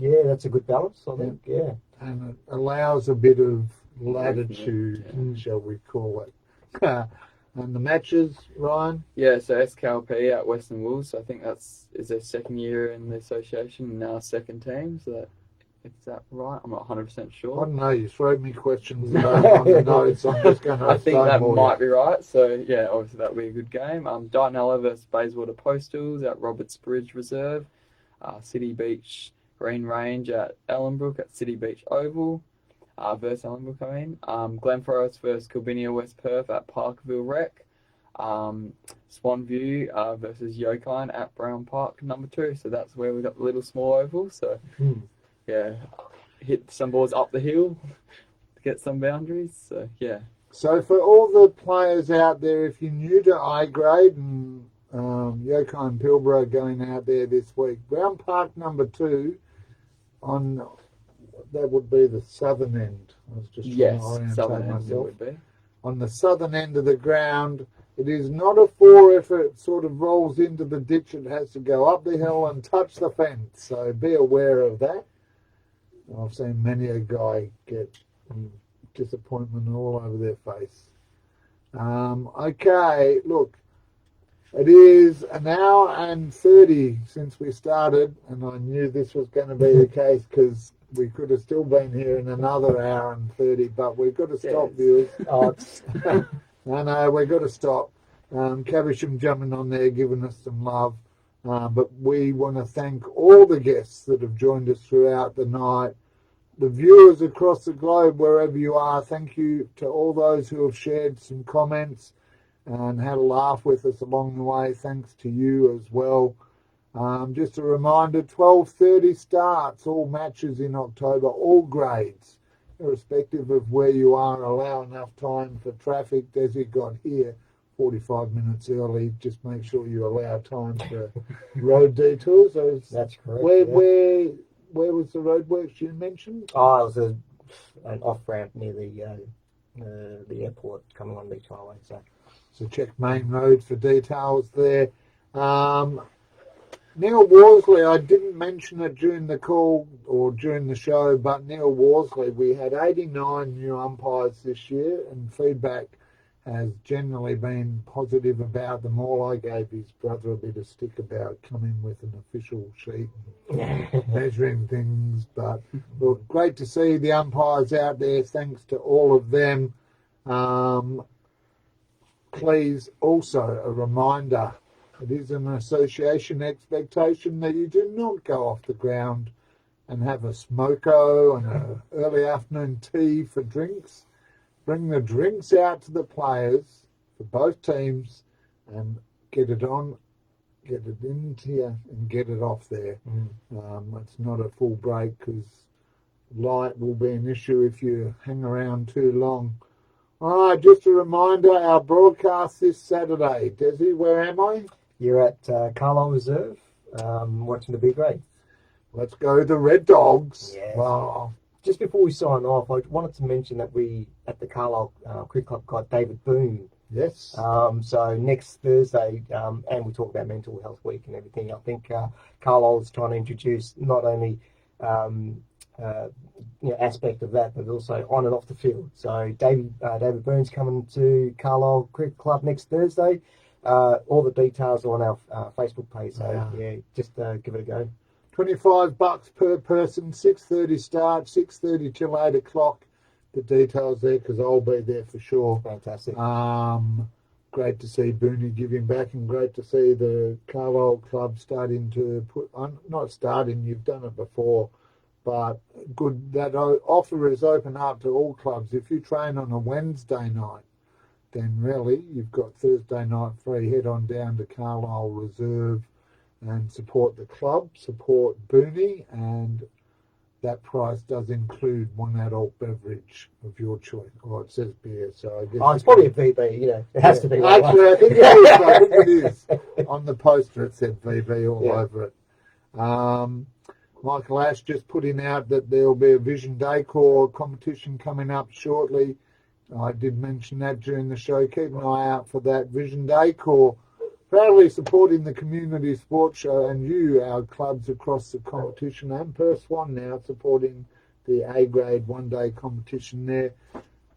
B: Yeah, that's a good balance, I think. Yeah.
A: And it allows a bit of latitude, shall we call it. And the matches, Ryan?
C: Yeah, so SKLP at Western Wolves. I think is their second year in the association and now second team. So is that right? I'm not 100% sure.
A: I don't know. You throw me questions on the notes. I'm just going to.
C: I think that might be right. So obviously that'll be a good game. Dianella versus Bayswater Postals at Roberts Bridge Reserve. City Beach Green Range at Ellenbrook at City Beach Oval. Versus Ellenbrook, Glen Forest versus Kilbinia West Perth at Parkville Rec. Swanview versus Yokine at Brown Park number 2. So that's where we got the little small oval. So hit some balls up the hill to get some boundaries. So
A: So for all the players out there, if you're new to I grade and Yoko and Pilbara going out there this week. Round Park number 2 on, that would be the southern end. I was just trying to orientate
C: southern end it
A: myself.
C: would be.
A: On the southern end of the ground. It is not a 4 if it sort of rolls into the ditch. It has to go up the hill and touch the fence. So be aware of that. I've seen many a guy get disappointment all over their face. Okay, look. It is an hour and 30 since we started, and I knew this was going to be the case because we could have still been here in another hour and 30, but we've got to stop, viewers. No, we've got to stop. Cavisham jumping on there, giving us some love. But we want to thank all the guests that have joined us throughout the night. The viewers across the globe, wherever you are, thank you to all those who have shared some comments and had a laugh with us along the way. Thanks to you as well. Just a reminder, 12:30 starts, all matches in October, all grades. Irrespective of where you are, allow enough time for traffic. Desi got here 45 minutes early. Just make sure you allow time for road detours.
B: That's correct.
A: Where was the roadworks you mentioned?
B: Oh, it was an off-ramp near the airport coming on Beach Highway.
A: So check Main Road for details there. Neil Worsley, I didn't mention it during the call or during the show, but Neil Worsley, we had 89 new umpires this year, and feedback has generally been positive about them all. I gave his brother a bit of stick about coming with an official sheet and measuring things, but look, great to see the umpires out there. Thanks to all of them. Please, also a reminder, it is an association expectation that you do not go off the ground and have a smoko and an early afternoon tea for drinks. Bring the drinks out to the players for both teams and get it on, get it into you and get it off there. It's not a full break because light will be an issue if you hang around too long. All right, just a reminder, our broadcast this Saturday. Desi, where am I?
B: You're at Carlisle Reserve, watching the big race.
A: Let's go the Red Dogs.
B: Yes.
A: Wow.
B: Just before we sign off, I wanted to mention that we, at the Carlisle Cricket Club, got David Boone.
A: Yes.
B: So next Thursday, and we talk about Mental Health Week and everything, I think Carlisle is trying to introduce not only aspect of that, but also on and off the field. So David Boone's coming to Carlisle Cricket Club next Thursday. All the details are on our Facebook page. So just give it a go.
A: $25 per person, 6:30 start, 6:30 till 8 o'clock. The details there because I'll be there for sure.
B: Fantastic.
A: Great to see Booney giving back, and great to see the Carlisle Club starting to put on. Not starting, you've done it before, but good that offer is open up to all clubs. If you train on a Wednesday night, then really you've got Thursday night free. Head on down to Carlisle Reserve and support the club, support Booney, and that price does include one adult beverage of your choice. Oh, it says beer, so I guess...
B: Oh, it's probably a VB, it has to be.
A: Actually, I think it is. On the poster it said VB all over it. Michael Ash just putting out that there will be a Vision Decor competition coming up shortly. I did mention that during the show. Keep an eye out for that. Vision Decor proudly supporting the community sports show and you, our clubs across the competition, and Perth Swan now supporting the A-grade one-day competition there.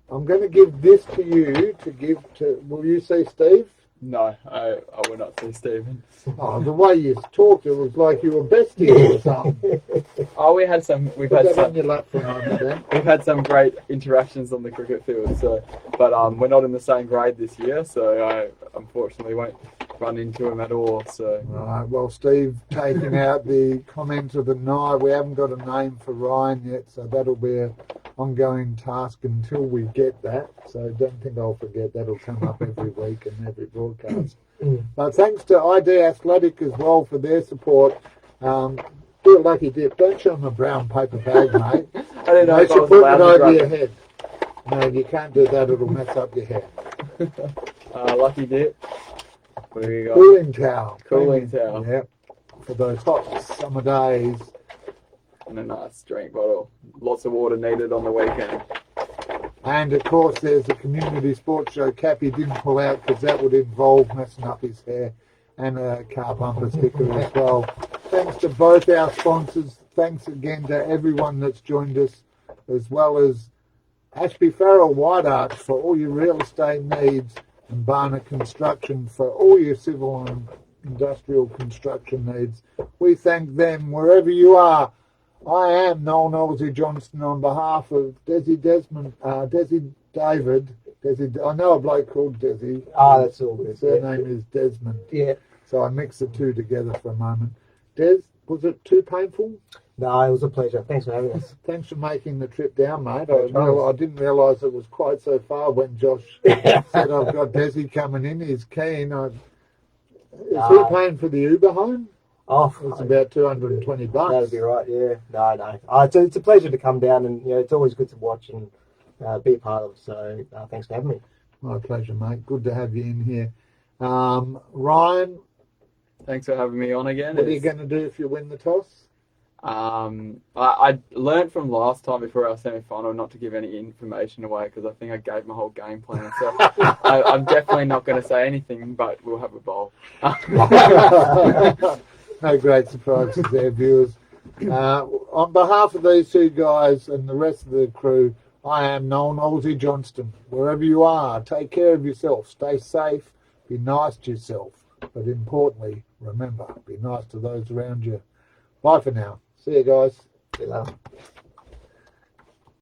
A: I'm going to give this to you to give to... Will you say Steve?
C: No, I will not say Stephen.
A: Oh, the way you talked, it was like you were besties or something.
C: Oh, we've had some great interactions on the cricket field. So, but we're not in the same grade this year, so I unfortunately won't run into him at all. So,
A: right. Well, Steve taking out the comment of the night. We haven't got a name for Ryan yet, so that'll be an ongoing task until we get that. So don't think I'll forget. That'll come up every week and every broadcast. But thanks to ID Athletic as well for their support. Do a lucky dip. Don't show them a brown paper bag, mate.
C: I don't know if I was
A: put
C: allowed
A: it
C: to
A: over
C: grab
A: your
C: it.
A: head. No, you can't do that. It'll mess up your hair.
C: Lucky dip. What do we got?
A: Cooling towel.
C: Cooling towel.
A: Yep. For those hot summer days.
C: And a nice drink bottle. Lots of water needed on the weekend.
A: And of course, there's a community sports show Cappy didn't pull out because that would involve messing up his hair, and a car bumper sticker as well. Thanks to both our sponsors. Thanks again to everyone that's joined us, as well as Ashby Farrell White Arch for all your real estate needs, and Barner Construction for all your civil and industrial construction needs. We thank them wherever you are. I am Noel Nosey Johnston on behalf of Desi David. I know a bloke called Desi.
B: Ah, that's all good.
A: His surname is Desmond.
B: Yeah.
A: So I mixed the two together for a moment. Des, was it too painful?
B: No, it was a pleasure. Thanks for having us.
A: Thanks for making the trip down, mate.
B: No trouble.
A: I didn't realise it was quite so far when Josh said I've got Desi coming in. He's keen. Is he paying for the Uber home?
B: Oh,
A: It's about $220.
B: that'd be right. Yeah. No. It's a pleasure to come down, and it's always good to watch and be a part of. So thanks for having me.
A: My pleasure, mate. Good to have you in here. Ryan,
C: Thanks for having me on again.
A: what are you going to do if you win the toss?
C: I learned from last time before our semi-final not to give any information away because I think I gave my whole game plan. So I'm definitely not going to say anything, but we'll have a bowl.
A: No great surprises there, viewers. On behalf of these two guys and the rest of the crew, I am Noel Nosey Johnston. Wherever you are, take care of yourself. Stay safe. Be nice to yourself. But importantly, remember, be nice to those around you. Bye for now. See you guys.
B: See you later.